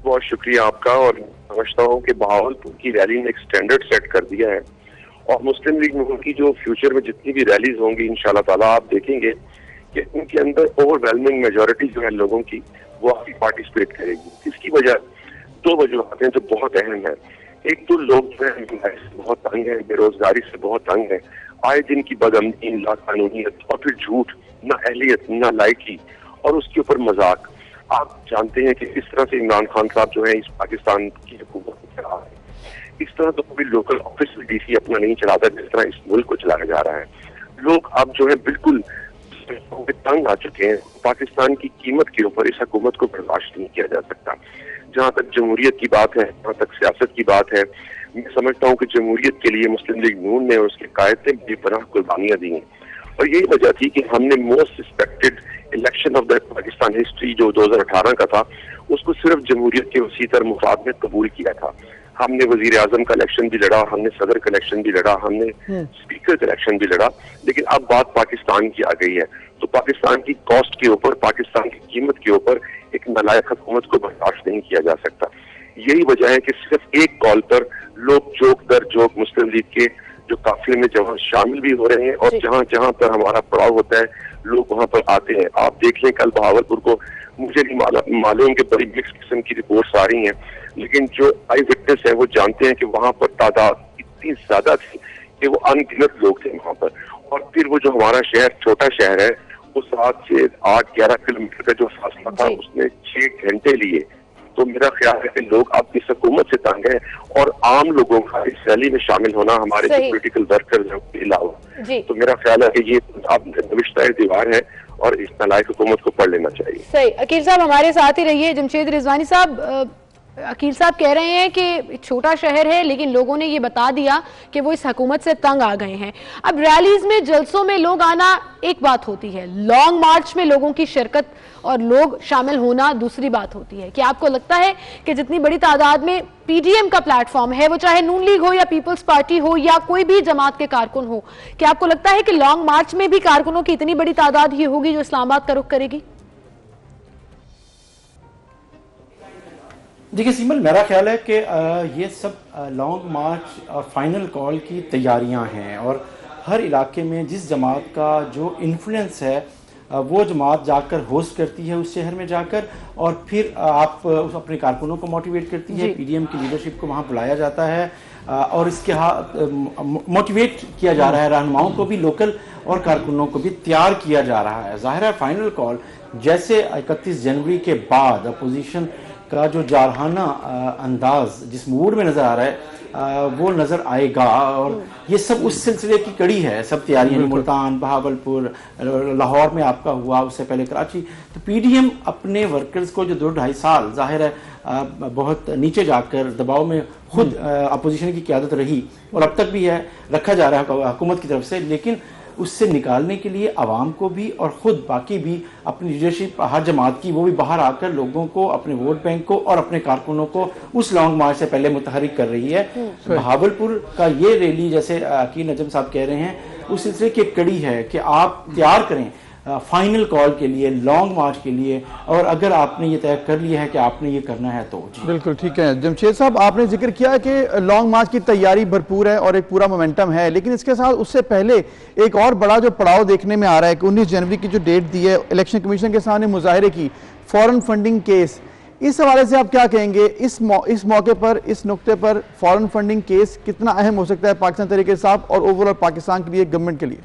बहुत शुक्रिया आपका, और समझता हूँ कि भावलपुर की रैली ने एक स्टैंडर्ड सेट कर दिया है, और मुस्लिम लीग नून की जो फ्यूचर में जितनी भी रैलीज होंगी इंशाल्लाह ताला आप देखेंगे कि उनके अंदर ओवरवेलमिंग मेजॉरिटी जो है लोगों की वो आपकी पार्टिसिपेट करेगी। इसकी वजह 2 वजूहत हैं जो बहुत अहम है। एक तो लोग जो है महंगाई से बहुत तंग है, बेरोजगारी से बहुत तंग है, आए दिन की बदअमनी, लाकानूनियत और फिर झूठ, ना अहलियत ना लायकी और उसके ऊपर मजाक। आप जानते हैं कि इस तरह से इमरान खान साहब जो है इस पाकिस्तान की हुकूमत चला रहे हैं, इस तरह तो कोई लोकल ऑफिस DC अपना नहीं चलाता जिस तरह इस मुल्क को चलाया जा रहा है। लोग अब जो है बिल्कुल तंग आ चुके हैं। पाकिस्तान की कीमत के ऊपर इस हुकूमत को बर्दाश्त नहीं किया जा सकता। जहाँ तक जमहूरियत की बात है, जहाँ तक सियासत की बात है, मैं समझता हूँ कि जमहूरियत के लिए मुस्लिम लीग नून ने और उसके कायद ने बेपनाह कुर्बानियां दी हैं, और यही वजह थी कि हमने most respected election of the Pakistan history जो 2018 का था, उसको सिर्फ जमहूरियत के वसीतर मुफाद में कबूल किया था। हमने वजीर आजम का इलेक्शन भी लड़ा, हमने सदर का इलेक्शन भी लड़ा, हमने स्पीकर का इलेक्शन भी लड़ा, लेकिन अब बात पाकिस्तान की आ गई है। तो पाकिस्तान की कॉस्ट के ऊपर, पाकिस्तान की कीमत के ऊपर एक नालायक हुकूमत को बर्दाश्त नहीं किया जा सकता। यही वजह है कि सिर्फ एक कॉल पर लोग जोक दर जोक मुस्लिम लीग के जो काफिले में जहाँ शामिल भी हो रहे हैं और जहाँ जहाँ पर हमारा पड़ाव होता है लोग वहां पर आते हैं। आप देख लें, कल बहावलपुर को मुझे नहीं मालूम कि बड़ी मिक्स किस्म की रिपोर्ट्स आ रही हैं, लेकिन जो आई विटनेस है वो जानते हैं कि वहां पर तादाद इतनी ज्यादा थी कि वो अनगिनत लोग थे वहां पर। और फिर वो जो हमारा शहर, छोटा शहर है, उस 7 से 8-11 किलोमीटर का जो फासला था उसने 6 घंटे लिए। तो मेरा ख्याल है कि लोग अब इस हुकूमत से तंग हैं और आम लोगों का इस रैली में शामिल होना, हमारे जो पॉलिटिकल वर्कर्स हैं उसके अलावा, तो मेरा ख्याल है कि ये अब नविश्ता दीवार है और इस नालायक हुकूमत को पढ़ लेना चाहिए। सही। अकील साहब हमारे साथ ही रहिए। जमशेद रिजवानी साहब, अकील साहब कह रहे हैं कि छोटा शहर है लेकिन लोगों ने ये बता दिया कि वो इस हुकूमत से तंग आ गए हैं। अब रैलीज में, जलसों में लोग आना एक बात होती है, लॉन्ग मार्च में लोगों की शिरकत और लोग शामिल होना दूसरी बात होती है। क्या आपको लगता है कि जितनी बड़ी तादाद में पीडीएम का प्लेटफॉर्म है, वो चाहे नून लीग हो या पीपल्स पार्टी हो या कोई भी जमात के कारकुन हो, क्या आपको लगता है कि लॉन्ग मार्च में भी कारकुनों की इतनी बड़ी तादाद ही होगी जो इस्लामाबाद का रुख करेगी? देखिए सिमल, मेरा ख्याल है कि ये सब लॉन्ग मार्च और फाइनल कॉल की तैयारियां हैं और हर इलाके में जिस जमात का जो इन्फ्लुएंस है वो जमात जाकर होस्ट करती है उस शहर में जाकर, और फिर आप अपने कारकुनों को मोटिवेट करती है। पीडीएम की लीडरशिप को वहाँ बुलाया जाता है और इसके मोटिवेट किया जा रहा है, रहनुमाओं को भी, लोकल और कारकुनों को भी तैयार किया जा रहा है। ज़ाहिर है फाइनल कॉल जैसे 31 जनवरी के बाद अपोजिशन का जो जारहाना अंदाज जिस मूड में नजर आ रहा है वो नजर आएगा, और ये सब उस सिलसिले की कड़ी है। सब तैयारियां, मुल्तान, बहावलपुर, लाहौर में आपका हुआ, उससे पहले कराची। तो पीडीएम अपने वर्कर्स को जो 2-2.5 साल जाहिर है बहुत नीचे जाकर दबाव में खुद अपोजिशन की क़यादत रही और अब तक भी है, रखा जा रहा है हुकूमत की तरफ से, लेकिन उससे निकालने के लिए आवाम को भी और ख़ुद बाकी भी अपनी लीडरशिप हर जमात की, वो भी बाहर आकर लोगों को, अपने वोट बैंक को और अपने कारकुनों को उस लॉन्ग मार्च से पहले मुतहरिक कर रही है। बहावलपुर का ये रैली, जैसे अकील नजम साहब कह रहे हैं, उस सिलसिले की एक कड़ी है कि आप तैयार करें फाइनल कॉल के लिए, लॉन्ग मार्च के लिए, और अगर आपने ये तय कर लिया है कि आपने ये करना है तो जी। बिल्कुल ठीक है। जमशेद साहब, आपने जिक्र किया कि लॉन्ग मार्च की तैयारी भरपूर है और एक पूरा मोमेंटम है, लेकिन इसके साथ उससे पहले एक और बड़ा जो पड़ाव देखने में आ रहा है कि 19 जनवरी की जो डेट दी है इलेक्शन कमीशन के सामने मुजाहरे की, फॉरेन फंडिंग केस, इस हवाले से आप क्या कहेंगे? इस मौके पर, इस नुक्ते पर फॉरेन फंडिंग केस कितना अहम हो सकता है पाकिस्तान तहरीक इंसाफ और ओवरऑल पाकिस्तान के लिए, गवर्नमेंट के लिए?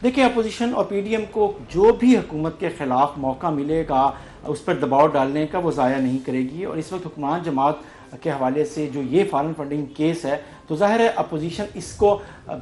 देखिए, अपोजिशन और पीडीएम को जो भी हुकूमत के खिलाफ मौका मिलेगा उस पर दबाव डालने का वो ज़ाया नहीं करेगी। और इस वक्त हुक्मरान जमात के हवाले से जो ये फॉरेन फंडिंग केस है, तो ज़ाहिर है अपोजिशन इसको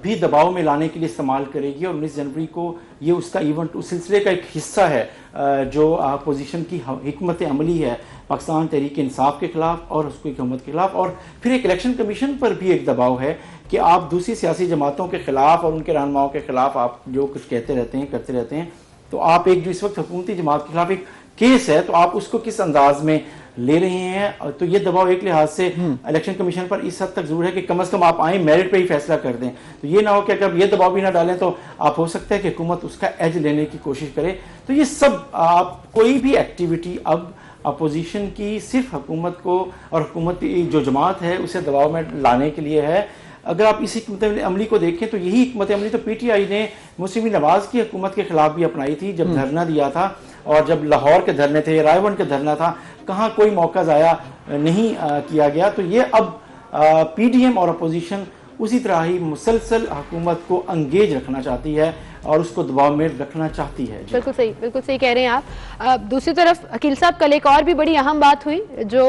भी दबाव में लाने के लिए इस्तेमाल करेगी। और 19 जनवरी को ये उसका इवेंट, उस सिलसिले का एक हिस्सा है जो अपोजिशन की हिकमत अमली है पाकिस्तान तहरीक इंसाफ के खिलाफ और उसकी हुकूमत के खिलाफ। और फिर एक इलेक्शन कमीशन पर भी एक दबाव है कि आप दूसरी सियासी जमातों के खिलाफ और उनके रहनुमाओं के खिलाफ आप जो कुछ कहते रहते हैं, करते रहते हैं, तो आप एक जो इस वक्त हुकूमती जमात के खिलाफ एक केस है, तो आप उसको किस अंदाज में ले रहे हैं। तो ये दबाव एक लिहाज से इलेक्शन कमीशन पर इस हद तक जरूर है कि कम से कम आप आए, मेरिट पे ही फैसला कर दें। तो ये ना हो कि अगर ये दबाव भी ना डालें तो आप हो सकता है कि हुकूमत उसका एज लेने की कोशिश करे। तो ये सब आप कोई भी एक्टिविटी अब अपोजिशन की सिर्फ हुकूमत को और हुकूमत जो जमात है उसे दबाव में लाने के लिए है। अगर आप इसी हिकमत अमली को देखें तो यही हिकमत अमली तो पीटीआई ने मुस्लिम नवाज की हुकूमत के खिलाफ भी अपनाई थी, जब धरना दिया था और जब लाहौर के धरने थे, रायबंद के धरना था, कहाँ कोई मौका ज़ाया नहीं किया गया। तो ये अब पीडीएम और अपोजिशन उसी तरह ही मुसलसल हुकूमत को अंगेज रखना चाहती है और उसको दबाव में रखना चाहती है। बिल्कुल सही कह रहे हैं आप। दूसरी तरफ अकील साहब, कल एक और भी बड़ी अहम बात हुई जो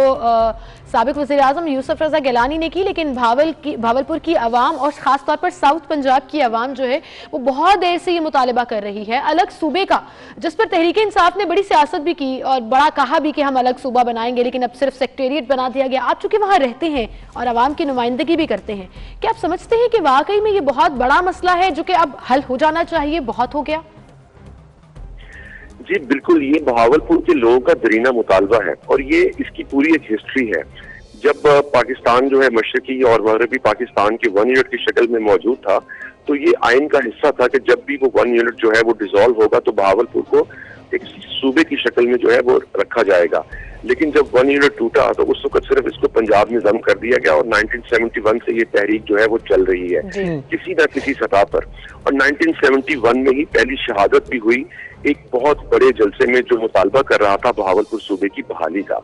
साबिक वज़ीर आज़म यूसुफ रज़ा गिलानी ने की, लेकिन भावलपुर की आवाम और ख़ास तौर पर साउथ पंजाब की आवाम जो है वो बहुत देर से ये मुतालबा कर रही है अलग सूबे का, जिस पर तहरीक इंसाफ ने बड़ी सियासत भी की और बड़ा कहा भी कि हम अलग सूबा बनाएंगे, लेकिन अब सिर्फ सेक्रेटेरिएट बना दिया गया। आप चूंकि वहाँ रहते हैं और आवाम की नुमाइंदगी भी करते हैं, क्या आप समझते हैं कि वाकई में ये बहुत बड़ा मसला है जो कि अब हल हो जाना चाहिए, बहुत हो गया? जी बिल्कुल, ये बहावलपुर के लोगों का दरीना मुतालबा है और ये इसकी पूरी एक हिस्ट्री है। जब पाकिस्तान जो है मशरकी और मगरबी पाकिस्तान के 1 यूनिट की शक्ल में मौजूद था, तो ये आइन का हिस्सा था कि जब भी वो 1 यूनिट जो है वो डिसॉल्व होगा तो बहावलपुर को एक सूबे की शक्ल में जो है वो रखा जाएगा। लेकिन जब 1 यूनिट टूटा तो उस वक्त सिर्फ इसको पंजाब में जम कर दिया गया और 1971 से ये तहरीक जो है वो चल रही है किसी न किसी सतह पर। और 1971 में ही पहली शहादत भी हुई एक बहुत बड़े जलसे में जो मुतालबा कर रहा था बहावलपुर सूबे की बहाली का।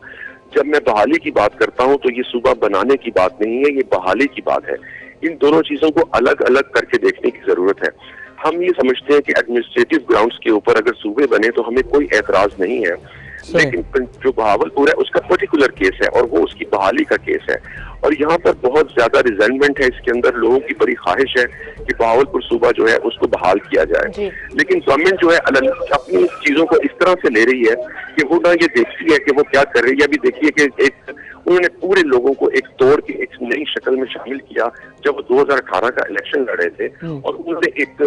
जब मैं बहाली की बात करता हूँ तो ये सूबा बनाने की बात नहीं है, ये बहाली की बात है। इन दोनों चीजों को अलग अलग करके देखने की जरूरत है। हम ये समझते हैं कि एडमिनिस्ट्रेटिव ग्राउंड्स के ऊपर अगर सूबे बने तो हमें कोई एतराज नहीं है, लेकिन जो बहावलपुर है उसका पर्टिकुलर केस है और वो उसकी बहाली का केस है। और यहाँ पर बहुत ज्यादा रिजेंटमेंट है इसके अंदर, लोगों की बड़ी ख्वाहिश है कि बहावलपुर सूबा जो है उसको बहाल किया जाए। लेकिन गवर्नमेंट जो है अपनी चीजों को इस तरह से ले रही है कि वो ना ये देखती है कि वो क्या कर रही है। अभी देखिए कि एक उन्होंने पूरे लोगों को एक तोड़ के एक नई शक्ल में शामिल किया जब वो 2018 का इलेक्शन लड़े थे और उन्होंने एक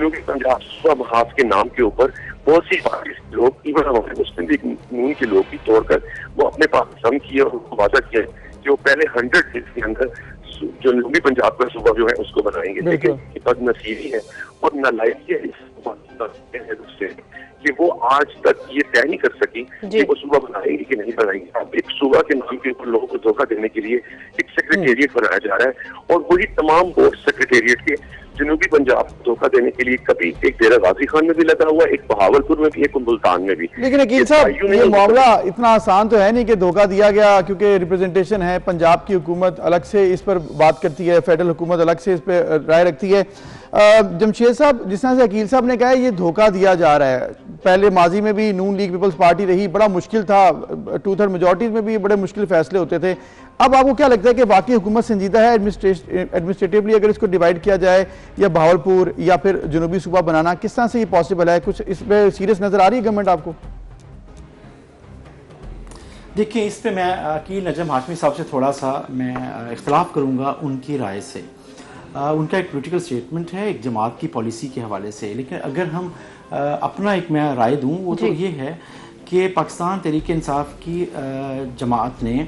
पंजाब सूबा महाज के नाम के ऊपर बहुत सी पार्टी के लोग, इवन हमारे मुस्लिम लीग नून के लोग भी तोड़कर वो अपने पास सम किए और उनको वादा किया कि वो पहले 100 डेज के अंदर जो जनूबी पंजाब का सूबा जो है उसको बनाएंगे। लेकिन बदनसीबी है और नालायकी है कि वो आज तक ये तय नहीं कर सकी कि वो सूबा बनाएंगे कि नहीं बनाएंगे। अब एक सूबा के नाम के ऊपर लोगों को धोखा देने के लिए एक सेक्रेटेरिएट बनाया जा रहा है और वही तमाम बोर्ड सेक्रेटेरिएट के जनूबी पंजाब को धोखा देने के लिए कभी एक डेरा गाजी खान में भी लगा हुआ, एक बहावलपुर में भी, एक मुल्तान में भी। लेकिन अकील साहब ये मामला इतना आसान तो है नहीं कि धोखा दिया गया, क्योंकि रिप्रेजेंटेशन है, पंजाब की हुकूमत अलग से इस पर बात करती है, फेडरल हुकूमत अलग से इस पर राय रखती है। जमशेद साहब, जिस तरह से अकील साहब ने कहा ये धोखा दिया जा रहा है, पहले माजी में भी नून लीग पीपल्स पार्टी रही, बड़ा मुश्किल था, 2/3 मेजॉरिटीज में भी बड़े मुश्किल फैसले होते थे। अब आपको क्या लगता है कि वाकई हुकूमत संजीदा है एडमिनिस्ट्रेटिवली अगर इसको डिवाइड किया जाए या बहावलपुर या फिर जनूबी सूबा बनाना, किस तरह से ये पॉसिबल है? कुछ इस पर सीरियस नजर आ रही है गवर्नमेंट आपको? देखिए, इस पे मैं अकील नजम हाशमी साहब से थोड़ा सा मैं इख्तलाफ करूंगा उनकी राय से। उनका एक पॉलिटिकल स्टेटमेंट है एक जमात की पॉलिसी के हवाले से, लेकिन अगर हम अपना एक मैं राय दूं वो तो ये है कि पाकिस्तान तहरीक इंसाफ की जमात ने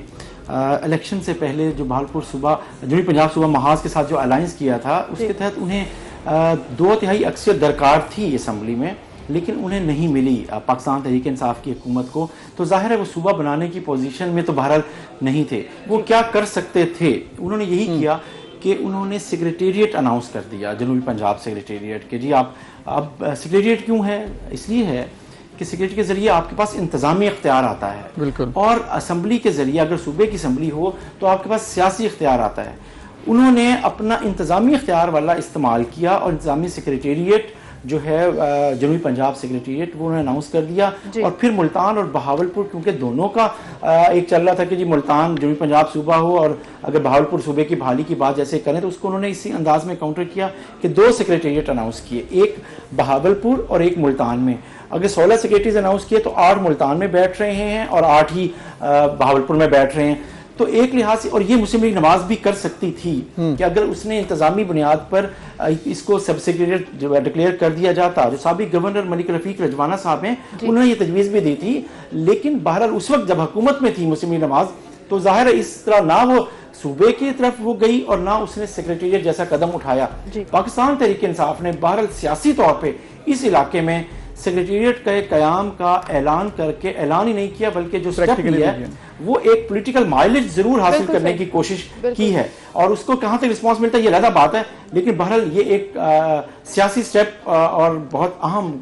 इलेक्शन से पहले जो बहावलपुर सूबा जनूबी पंजाब सूबा महाज के साथ जो अलायंस किया था उसके तहत उन्हें 2/3 अक्सरियत दरकार थी असम्बली में, लेकिन उन्हें नहीं मिली पाकिस्तान तहरीक इंसाफ की हुकूमत को। तो जाहिर है वो सूबा बनाने की पोजीशन में तो बहरहाल नहीं थे। वो क्या कर सकते थे? उन्होंने यही किया कि उन्होंने सेक्रेटेरिएट अनाउंस कर दिया, जनूबी पंजाब सेक्रेटेरिएट के जी आप अब सेक्रेटेरिएट क्यों है? इसलिए है कि सेक्रेटरी के जरिए आपके पास इंतजामी इख्तियार आता है, बिल्कुल, और असम्बली के जरिए अगर सूबे की असम्बली हो तो आपके पास सियासी इख्तियार आता है। उन्होंने अपना इंतजामी इख्तियार वाला इस्तेमाल किया और इंतजामी सेक्रेटेरिएट जो है जनूबी पंजाब सेक्रेटेरिएट वो उन्होंने अनाउंस कर दिया। और फिर मुल्तान और बहावलपुर, क्योंकि दोनों का एक चल रहा था कि जी मुल्तान जनूबी पंजाब सूबा हो और अगर बहावलपुर सूबे की बहाली की बात जैसे करें, तो उसको उन्होंने इसी अंदाज में काउंटर किया कि 2 सेक्रेटेरिएट अनाउंस किए, एक बहावलपुर और एक मुल्तान में। अगर 16 सेक्रेटरीज अनाउंस किए तो 8 मुल्तान में बैठ रहे हैं और 8 ही बहावलपुर में बैठ रहे हैं। तो एक लिहाज से, और ये मुस्लिम लीग नवाज भी कर सकती थी कि अगर उसने इंतजामी बुनियाद पर इसको सब सेक्रेटेरिएट डिक्लेयर कर दिया जाता। जो साबिक गवर्नर मलिक रफीक रजवाना साहब हैं, उन्होंने ये तजवीज़ भी दी थी, लेकिन बहरहाल उस वक्त जब हुकूमत में थी मुस्लिम लीग नवाज, तो जाहिर है इस तरह ना वो सूबे की तरफ वो गई और ना उसने सेक्रेटेरिएट जैसा कदम उठाया। पाकिस्तान तहरीक इंसाफ ने बहरहाल सियासी तौर पर इस इलाके में सेक्रेटेरिएट के कयाम का ऐलान करके ऐलान ही नहीं किया, बल्कि जो स्टेप लिया है वो एक पॉलिटिकल माइलेज जरूर हासिल करने की कोशिश की है, और उसको कहां तक रिस्पांस मिलता है ये अलग बात है, लेकिन बहरहाल ये एक सियासी स्टेप और बहुत अहम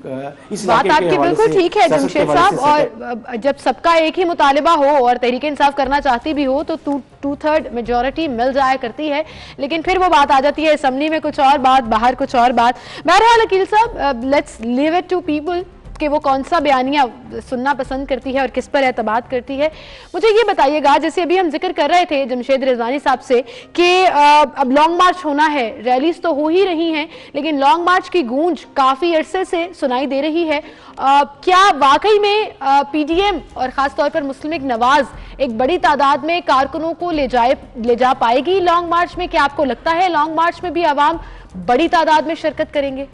इस बात आपकी बिल्कुल ठीक है जमशेद साहब। और जब सबका एक ही मुतालिबा हो और तहरीक इंसाफ करना चाहती भी हो तो 2/3 मेजॉरिटी मिल जाया करती है, लेकिन फिर वो बात आ जाती है असेंबली में कुछ और बात, बाहर कुछ और बात। बहरहाल अकील साहब, let's leave it to people कि वो कौन सा बयानिया सुनना पसंद करती है और किस पर एतबाद करती है। मुझे ये बताइएगा, जैसे अभी हम जिक्र कर रहे थे जमशेद रिजवानी साहब से कि अब लॉन्ग मार्च होना है, रैलीज तो हो ही रही हैं, लेकिन लॉन्ग मार्च की गूंज काफ़ी अरसे से सुनाई दे रही है। क्या वाकई में PDM और ख़ासतौर पर मुस्लिम लीग नवाज एक बड़ी तादाद में कारकुनों को ले जा पाएगी लॉन्ग मार्च में? क्या आपको लगता है लॉन्ग मार्च में भी आवाम बड़ी तादाद में शिरकत करेंगे?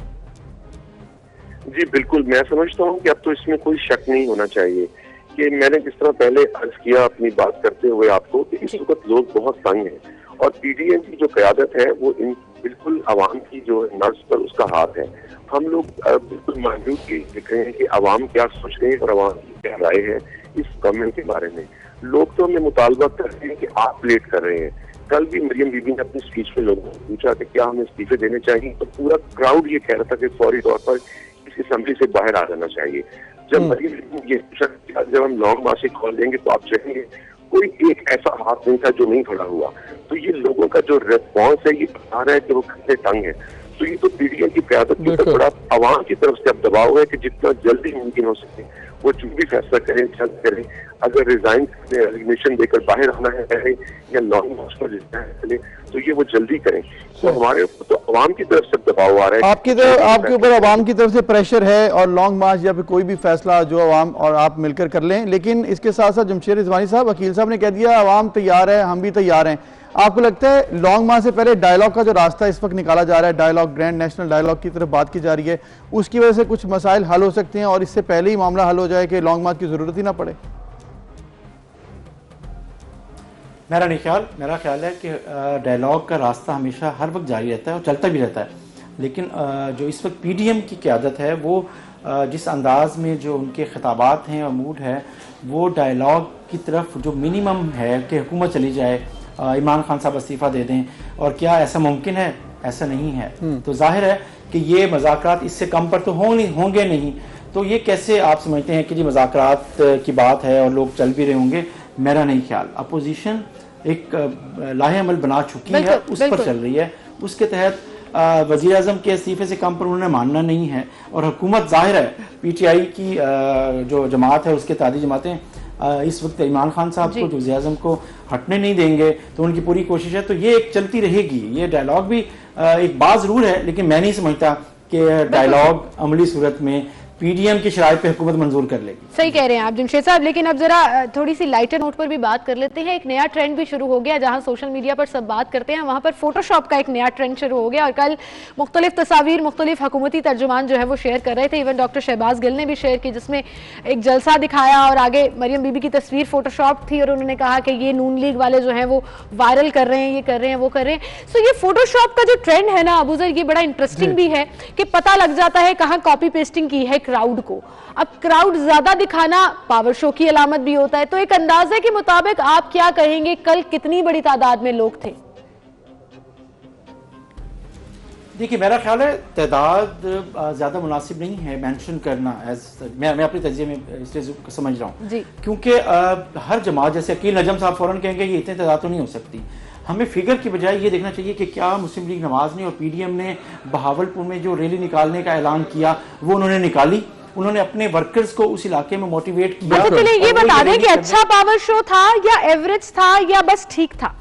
जी बिल्कुल, मैं समझता हूँ कि अब तो इसमें कोई शक नहीं होना चाहिए कि मैंने जिस तरह पहले अर्ज किया अपनी बात करते हुए आपको कि इस वक्त लोग बहुत तंग हैं और पीडीएम की जो क़यादत है वो इन बिल्कुल आवाम की जो नर्स पर उसका हाथ है। हम लोग बिल्कुल मौजूदगी देख रहे हैं कि आवाम क्या सोच रहे हैं और आवाम की क्या राय है इस गवर्नमेंट के बारे में। लोग तो हमें मुतालबा कर रहे हैं कि आप लेट कर रहे हैं। कल भी मरियम बीबी ने अपनी स्पीच में लोगों से पूछा कि क्या हमें इस्तीफे देने चाहिए, तो पूरा क्राउड ये कह रहा था कि फौरी तौर पर इस असेंबली से बाहर आ जाना चाहिए। जब मरियम बीबी ने ये पूछा जब हम लॉन्ग मार्च से कॉल देंगे तो आप चाहेंगे, कोई एक ऐसा हाथ नहीं था जो नहीं खड़ा हुआ। तो ये लोगों का जो रेस्पॉन्स है ये बता रहा है कि वो कितने तंग है। तो ये तो पीडीएम की क़यादत के ऊपर बड़ा आवाम की तरफ से अब दबाव है कि जितना जल्दी मुमकिन हो सके वो जो भी फैसला करें जल्द करें। अगर रिजाइनेशन देकर बाहर आना है करें या लॉन्ग मार्च पर चले तो ये वो जल्दी करें। तो हमारे तो आवाम की तरफ से दबाव आ रहा है। आपके ऊपर आवाम की तरफ से प्रेशर है और लॉन्ग मार्च या फिर कोई भी फैसला जो आवाम और आप मिलकर कर लें। लेकिन इसके साथ साथ जमशेद रिजवानी साहब, वकील साहब ने कह दिया आवाम तैयार है, हम भी तैयार हैं। आपको लगता है लॉन्ग मार्च से पहले डायलॉग का जो रास्ता इस वक्त निकाला जा रहा है, डायलॉग ग्रैंड नेशनल डायलॉग की तरफ बात की जा रही है, उसकी वजह से कुछ मसाइल हल हो सकते हैं और इससे पहले ही मामला हल हो जाए कि लॉन्ग मार्च की जरूरत ही ना पड़े? मेरा ख्याल है कि डायलॉग का रास्ता हमेशा हर वक्त जारी रहता है और चलता भी रहता है। लेकिन जो इस वक्त पीडीएम की क़यादत है वो जिस अंदाज में जो उनके खिताबात हैं और मूड है वो डायलॉग की तरफ जो मिनिमम है कि हुकूमत चली जाए, इमरान खान साहब इस्तीफ़ा दे दें, और क्या ऐसा मुमकिन है? ऐसा नहीं है। तो जाहिर है कि ये मज़ाकरात इससे कम पर तो होंगे नहीं। तो ये कैसे आप समझते हैं कि जी मज़ाकरात की बात है और लोग चल भी रहे होंगे? मेरा नहीं ख्याल। अपोजिशन एक लाहे अमल बना चुकी है, उस पर चल रही है। उसके तहत वज़ीर आज़म के इस्तीफे से कम पर उन्होंने मानना नहीं है और हुकूमत जाहिर है पीटीआई की जो जमात है उसके तादी जमातें इस वक्त इमरान खान साहब को वज़ीर आज़म को हटने नहीं देंगे, तो उनकी पूरी कोशिश है। तो ये एक चलती रहेगी। ये डायलॉग भी एक बात ज़रूर है, लेकिन मैं नहीं समझता कि डायलॉग अमली सूरत में पीडीएम की शराइत पे हुकूमत मंजूर कर लेगी। सही कह रहे हैं आप जमशेद साहब। लेकिन अब जरा थोड़ी सी लाइटर नोट पर भी बात कर लेते हैं। एक नया ट्रेंड भी शुरू हो गया, जहां सोशल मीडिया पर सब बात करते हैं वहां पर फोटोशॉप का एक नया ट्रेंड शुरू हो गया और कल मुख्तलिफ तस्वीर मुख्तलिफ हुकूमती तर्जुमान जो है वो शेयर कर रहे थे। इवन डॉक्टर शहबाज गिल ने भी शेयर की जिसमें एक जलसा दिखाया और आगे मरियम बीबी की तस्वीर फोटोशॉप थी और उन्होंने कहा कि ये नून लीग वाले जो है वो वायरल कर रहे हैं, ये कर रहे हैं, वो कर रहे हैं। सो ये फोटोशॉप का जो ट्रेंड है ना अबूजर, ये बड़ा इंटरेस्टिंग भी है कि पता लग जाता है कहाँ कॉपी पेस्टिंग की है क्राउड को। अब क्राउड ज्यादा दिखाना पावर शो की अलामत भी होता है। तो एक अंदाजे के मुताबिक आप क्या कहेंगे, कल कितनी बड़ी तादाद में लोग थे? देखिए मेरा ख्याल है तादाद ज्यादा मुनासिब नहीं है मेंशन करना। मैं अपने तजिए में इसलिए समझ रहा हूँ क्योंकि हर जमात जैसे अकील नजम साहब फौरन कहेंगे ये इतनी तादाद तो नहीं हो सकती। हमें फिगर की बजाय ये देखना चाहिए कि क्या मुस्लिम लीग नवाज ने और पीडीएम ने बहावलपुर में जो रैली निकालने का ऐलान किया वो उन्होंने निकाली, उन्होंने अपने वर्कर्स को उस इलाके में मोटिवेट किया। अच्छा चलिए ये बता दें कि अच्छा पावर शो था या एवरेज था या बस ठीक था?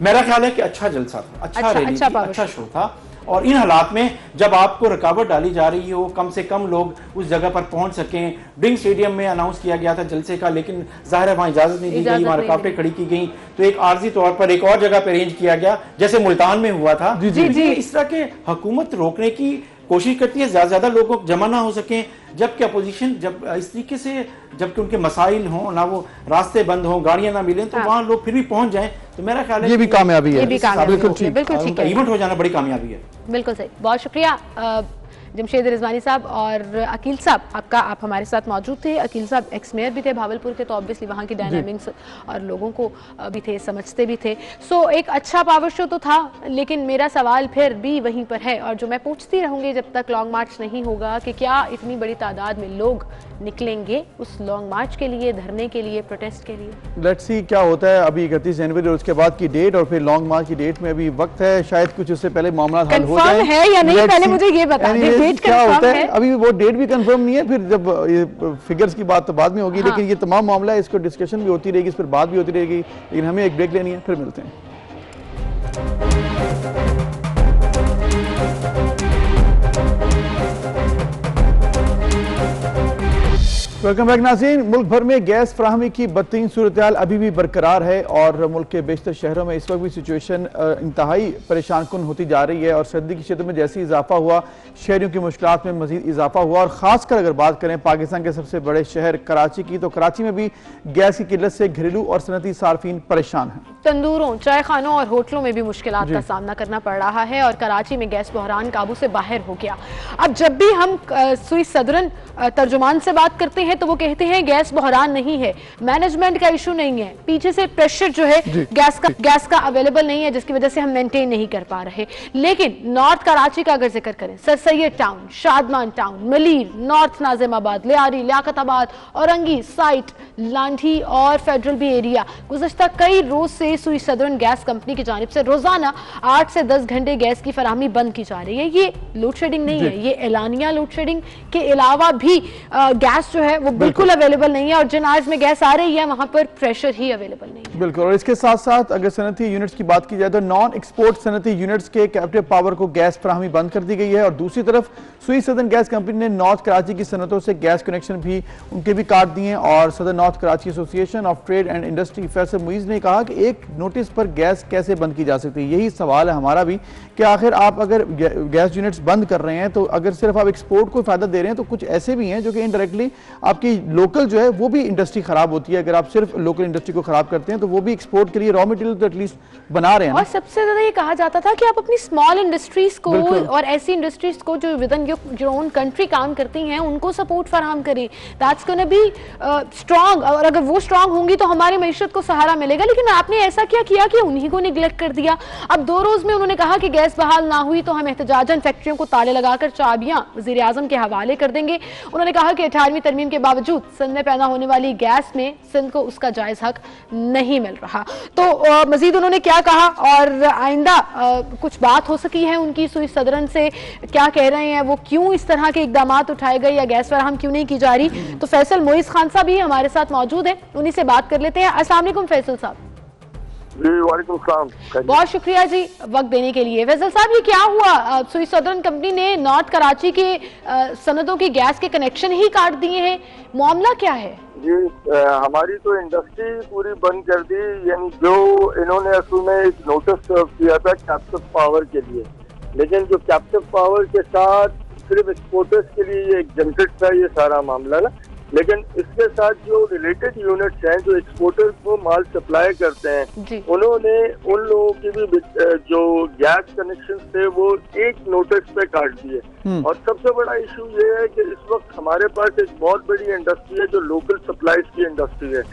मेरा ख्याल है कि अच्छा जलसा था, अच्छा रैली थी, अच्छा शो था। और इन हालात में जब आपको रुकावट डाली जा रही हो, कम से कम लोग उस जगह पर पहुंच सकें। ड्रिंक स्टेडियम में अनाउंस किया गया था जलसे का, लेकिन जाहिर है वहां इजाजत नहीं दी गई, वहां रुकावटें खड़ी की गई, तो एक आर्जी तौर पर एक और जगह पर अरेंज किया गया जैसे मुल्तान में हुआ था। इस तरह के हुकूमत रोकने की कोशिश करती है ज्यादा लोगों जमा ना हो सकें, जबकि अपोजिशन जब इस तरीके से जबकि उनके मसाइल हों, ना वो रास्ते बंद हों, गाड़ियां ना मिलें, तो वहां लोग फिर भी पहुंच जाएं। तो मेरा ख्याल है ये भी कामयाबी है, बिल्कुल ठीक है, इवेंट हो जाना बड़ी कामयाबी है। बिल्कुल सही। बहुत शुक्रिया जमशेद रिजवानी साहब और अकील साहब आपका, आप हमारे साथ मौजूद थे। अकील साहब एक्स मेयर भी थे भावलपुर के, तो ऑब्वियसली वहाँ की डायनामिक्स और लोगों को भी थे, समझते भी थे। सो एक अच्छा पावर शो तो था, लेकिन मेरा सवाल फिर भी वहीं पर है और जो मैं पूछती रहूंगी जब तक लॉन्ग मार्च नहीं होगा कि क्या इतनी बड़ी तादाद में लोग निकलेंगे उस लॉन्ग मार्च के लिए, धरने के लिए, प्रोटेस्ट के लिए। लेट्स सी क्या होता है। अभी 31 जनवरी और उसके बाद की डेट और फिर लॉन्ग मार्च की डेट में अभी वक्त है, शायद कुछ उससे पहले मामला हल हो जाए है या नहीं, पहले मुझे ये बता दें डेट क्या होता है। है? अभी वो डेट भी कंफर्म नहीं है, फिर जब ये फिगर्स की बात तो बाद में होगी। लेकिन ये तमाम मामला है, इसको डिस्कशन भी होती रहेगी, इस पर बात भी होती रहेगी। लेकिन हमें एक ब्रेक लेनी है, फिर मिलते हैं। वेलकम बैक नाज़रीन। मुल्क भर में गैस फराहमी की बदतरीन सूरत हाल अभी भी बरकरार है और मुल्क के बेशतर शहरों में इस वक्त भी सिचुएशन इंतहाई परेशान कुन होती जा रही है और सर्दी की शिद्दत में जैसे इजाफा हुआ शहरियों की मुश्किलात में मजीद इजाफा हुआ। और ख़ासकर अगर बात करें पाकिस्तान के सबसे बड़े शहर कराची की, तो कराची में भी गैस की किल्लत से घरेलू और सनती सार्फिन परेशान हैं। तंदूरों, चाय खानों और होटलों में भी मुश्किलात का सामना करना पड़ रहा है और कराची में गैस बहरान काबू से बाहर हो गया। अब जब भी हम सुई सदरन तर्जुमान से बात करते हैं तो वो कहते हैं गैस बहरान नहीं है, मैनेजमेंट का इशू नहीं है, पीछे से प्रेशर जो है गैस का अवेलेबल नहीं है जिसकी वजह से हम मेंटेन नहीं कर पा रहे। लेकिन नॉर्थ कराची का अगर जिक्र करें, Sir Syed Town, Shadman Town, Malir, North Nazimabad, Lyari, Liaquatabad, Orangi, SITE, Landhi और फेडरल बी एरिया गुज़श्ता कई रोज से सुई सदरन गैस कंपनी की जानिब से रोजाना 8 से 10 घंटे गैस की फराहमी बंद की जा रही है। ये लोड शेडिंग नहीं है, ये एलानिया लोड शेडिंग के अलावा भी गैस जो है वो बिल्कुल अवेलेबल नहीं है और जिन आर्ज में गैस आ रही है वहां पर प्रेशर ही अवेलेबल नहीं है। बिल्कुल। और इसके साथ साथ अगर सनती यूनिट्स की बात की जाए तो नॉन एक्सपोर्ट सनती यूनिट्स के कैप्टिव पावर को गैस फराहमी बंद कर दी गई है और दूसरी तरफ सुई सदर्न गैस कंपनी ने नॉर्थ कराची की सनतों से गैस कनेक्शन भी उनके भी काट दिए। और सदर north Karachi association of trade and industry Faisal Muiz ने कहा कि एक नोटिस पर गैस कैसे बंद की जा सकती है। यही सवाल है हमारा भी कि आखिर आप अगर गैस यूनिट्स बंद कर रहे हैं तो अगर सिर्फ आप एक्सपोर्ट को फायदा दे रहे हैं तो कुछ ऐसे भी हैं जो कि इनडायरेक्टली आपकी लोकल जो है वो भी इंडस्ट्री खराब होती है। अगर आप सिर्फ लोकल इंडस्ट्री को खराब करते हैं तो वो भी एक्सपोर्ट के लिए रॉ मटेरियल तो एटलीस्ट बना रहे हैं। और सबसे ज्यादा ये कहा जाता था कि आप अपनी स्मॉल इंडस्ट्रीज को और ऐसी इंडस्ट्रीज को जो with in your own country काम करती हैं उनको सपोर्ट फराहम करें। दैट्स गोना बी स्ट्रांग और अगर वो स्ट्रांग होंगी तो हमारी मईशत को सहारा मिलेगा। लेकिन आपने ऐसा क्या किया कि उन्हीं को निगलेक्ट कर दिया। अब 2 रोज में उन्होंने कहा कि गैस बहाल ना हुई तो हम एहतजाजन फैक्ट्रियों को ताले लगाकर चाबियां वजीर आजम के हवाले कर देंगे। उन्होंने कहा कि 18वीं तरमीम के बावजूद सिंध में पैदा होने वाली गैस में सिंध को उसका जायज हक नहीं मिल रहा। तो मजीद उन्होंने क्या कहा और आइंदा कुछ बात हो सकी है उनकी सुई सदरन से, क्या कह रहे हैं वो, क्यों इस तरह के इकदाम उठाए गए या गैस फराहम क्यों नहीं की जा रही। तो फैसल मोइज खान साहब भी हमारे साथ मौजूद है, उन्हीं से बात कर लेते हैं। अस्सलाम वालेकुम फैसल साहब। जी वालेकुम सलाम। बहुत शुक्रिया जी वक्त देने के लिए। फैसल साहब ये क्या हुआ, सुई सदर्न कंपनी ने नॉर्थ कराची के सनतों की गैस के कनेक्शन ही काट दिए हैं, मामला क्या है? जी हमारी तो इंडस्ट्री पूरी बंद कर दी। यानी जो इन्होंने असल में एक नोटिस सर्व किया था कैप्टिव पावर के लिए, लेकिन जो कैप्टिव पावर के साथ सिर्फ एक्सपोर्टर्स के लिए ये एग्जेम्प्टेड था ये सारा मामला ना, लेकिन इसके साथ जो रिलेटेड यूनिट्स हैं जो एक्सपोर्टर्स को माल सप्लाई करते हैं उन्होंने उन लोगों की भी जो गैस कनेक्शन थे वो एक नोटिस पे काट दिए। और सबसे बड़ा इशू ये है कि इस वक्त हमारे पास एक बहुत बड़ी इंडस्ट्री है जो लोकल सप्लाईज की इंडस्ट्री है,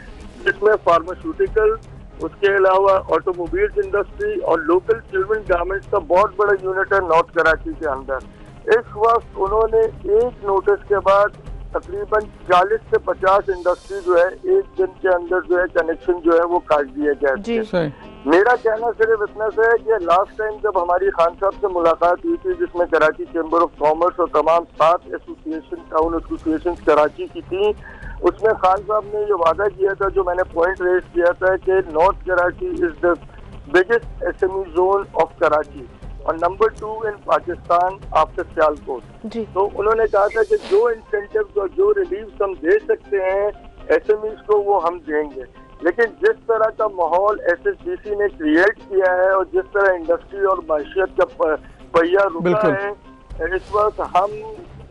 जिसमें फार्मास्यूटिकल, उसके अलावा ऑटोमोबाइल्स इंडस्ट्री और लोकल चिल्ड्रन गारमेंट्स का बहुत बड़ा यूनिट है नॉर्थ कराची के अंदर। इस वक्त उन्होंने एक नोटिस के बाद तकरीबन 40 से 50 इंडस्ट्री जो है एक दिन के अंदर जो है कनेक्शन जो है वो काट दिए गए। मेरा कहना सिर्फ इतना सा है कि लास्ट टाइम जब हमारी खान साहब से मुलाकात हुई थी जिसमें कराची चैम्बर ऑफ कॉमर्स और तमाम 7 एसोसिएशन टाउन एसोसिएशन कराची की थी, उसमें खान साहब ने ये वादा किया था, जो मैंने पॉइंट रेज किया था कि north Karachi is the biggest SME zone of Karachi और नंबर 2 इन पाकिस्तान आफ्टर सियालकोट। तो उन्होंने कहा था कि जो इंसेंटिव और जो रिलीफ हम दे सकते हैं एसएमईज को वो हम देंगे। लेकिन जिस तरह का माहौल एसएसडीसी ने क्रिएट किया है और जिस तरह इंडस्ट्री और माशियत का पहिया रुका है, इस वक्त हम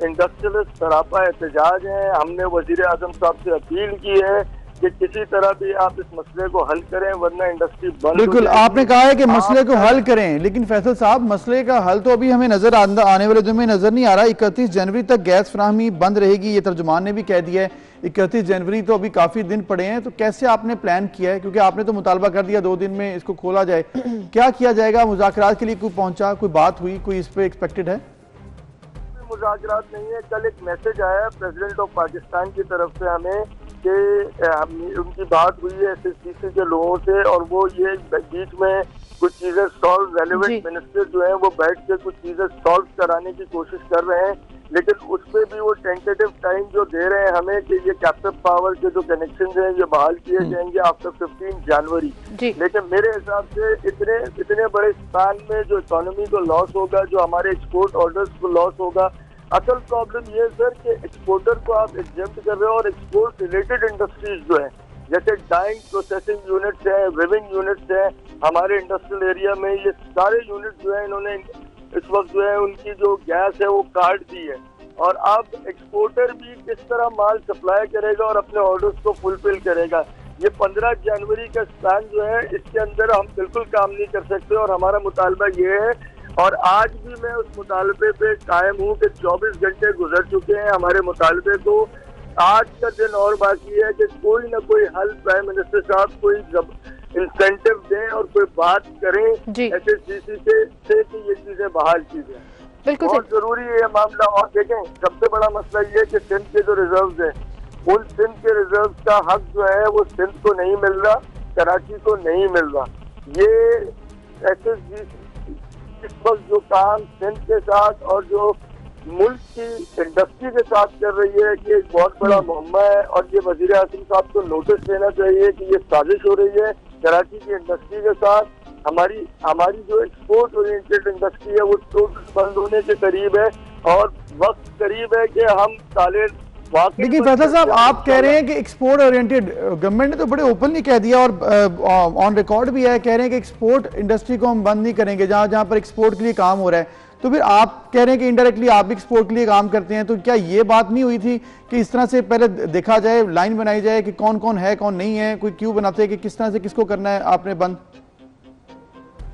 इंडस्ट्रियलिस्ट सरापा एहतजाज हैं। हमने वजीर आजम साहब से अपील की है कि किसी तरह भी आप इस मसले को हल करें वरना इंडस्ट्री बंद। बिल्कुल, आपने कहा है कि मसले को हल करें, लेकिन फैसल साहब मसले का हल तो अभी हमें नजर आने वाले दिन में नजर नहीं आ रहा। 31 जनवरी तक गैस फराहमी बंद रहेगी, ये तर्जुमान ने भी कह दिया है। 31 जनवरी तो अभी काफी दिन पड़े हैं, तो कैसे आपने प्लान किया है, क्योंकि आपने तो मुतालबा कर दिया 2 दिन में इसको खोला जाए, क्या किया जाएगा? मुज़ाकरात के लिए कोई पहुंचा, कोई बात हुई, कोई इस पे एक्सपेक्टेड है? मुज़ाकरात नहीं है। कल एक मैसेज आया प्रेसिडेंट ऑफ पाकिस्तान की तरफ से हमें कि उनकी बात हुई है एसएसडीसी के लोगों से और वो ये बीच में कुछ चीजें सॉल्व, रेलेवेंट मिनिस्टर जो हैं वो बैठ के कुछ चीजें सॉल्व कराने की कोशिश कर रहे हैं, लेकिन उस पर भी वो टेंटेटिव टाइम जो दे रहे हैं हमें कि ये कैप्टिव पावर के जो कनेक्शन हैं ये बहाल किए जाएंगे आफ्टर 15 जनवरी। लेकिन मेरे हिसाब से इतने बड़े स्पैन में जो इकोनॉमी को लॉस होगा, जो हमारे एक्सपोर्ट ऑर्डर्स को लॉस होगा, असल प्रॉब्लम ये है सर कि एक्सपोर्टर को आप एग्जेम्प्ट कर रहे हो और एक्सपोर्ट रिलेटेड इंडस्ट्रीज जो है जैसे डाइंग प्रोसेसिंग यूनिट्स है, वेविंग यूनिट्स है, हमारे इंडस्ट्रियल एरिया में ये सारे यूनिट जो है इन्होंने इस वक्त जो है उनकी जो गैस है वो काट दी है। और अब एक्सपोर्टर भी किस तरह माल सप्लाई करेगा और अपने ऑर्डर्स को फुलफिल करेगा। ये 15 जनवरी का स्पैन जो है इसके अंदर हम बिल्कुल काम नहीं कर सकते और हमारा मुतालबा ये है और आज भी मैं उस मुतालबे पे कायम हूँ कि 24 घंटे गुजर चुके हैं हमारे मुतालबे को। आज का दिन और बाकी है कि कोई ना कोई हल प्राइम मिनिस्टर साहब कोई इंसेंटिव दें और कोई बात करें एसएसडीसी से कि ये चीजें बहाल की जाए। बिल्कुल बहुत जरूरी है ये मामला। और देखें सबसे बड़ा मसला ये है कि सिंध के जो रिजर्व्स हैं उन सिंध के रिजर्व्स का हक जो है वो सिंध को नहीं मिल रहा, कराची को नहीं मिल रहा। ये एसएसडीसी इस वक्त जो काम सिंध के साथ और जो मुल्क की इंडस्ट्री के साथ कर रही है कि एक बहुत बड़ा मुहम्मा है और ये वजीर आज़म साहब को नोटिस देना चाहिए कि ये साजिश हो रही है कराची की इंडस्ट्री के साथ। हमारी जो एक्सपोर्ट ओरिएंटेड इंडस्ट्री है वो टोटल बंद होने के करीब है और वक्त करीब है कि हम ताले। लेकिन फैसल साहब आप कह रहे हैं कि एक्सपोर्ट ओरिएंटेड, गवर्नमेंट ने तो बड़े ओपनली कह दिया और ऑन रिकॉर्ड भी है, कह रहे हैं कि एक्सपोर्ट इंडस्ट्री को हम बंद नहीं करेंगे जहां जहां पर एक्सपोर्ट के लिए काम हो रहा है। तो फिर आप कह रहे हैं कि इनडायरेक्टली आप भी एक्सपोर्ट के लिए काम करते हैं, तो क्या ये बात नहीं हुई थी कि इस तरह से पहले देखा जाए, लाइन बनाई जाए कि कौन कौन है कौन नहीं है, कोई क्यों बनाते हैं कि किस तरह से किसको करना है आपने बंद?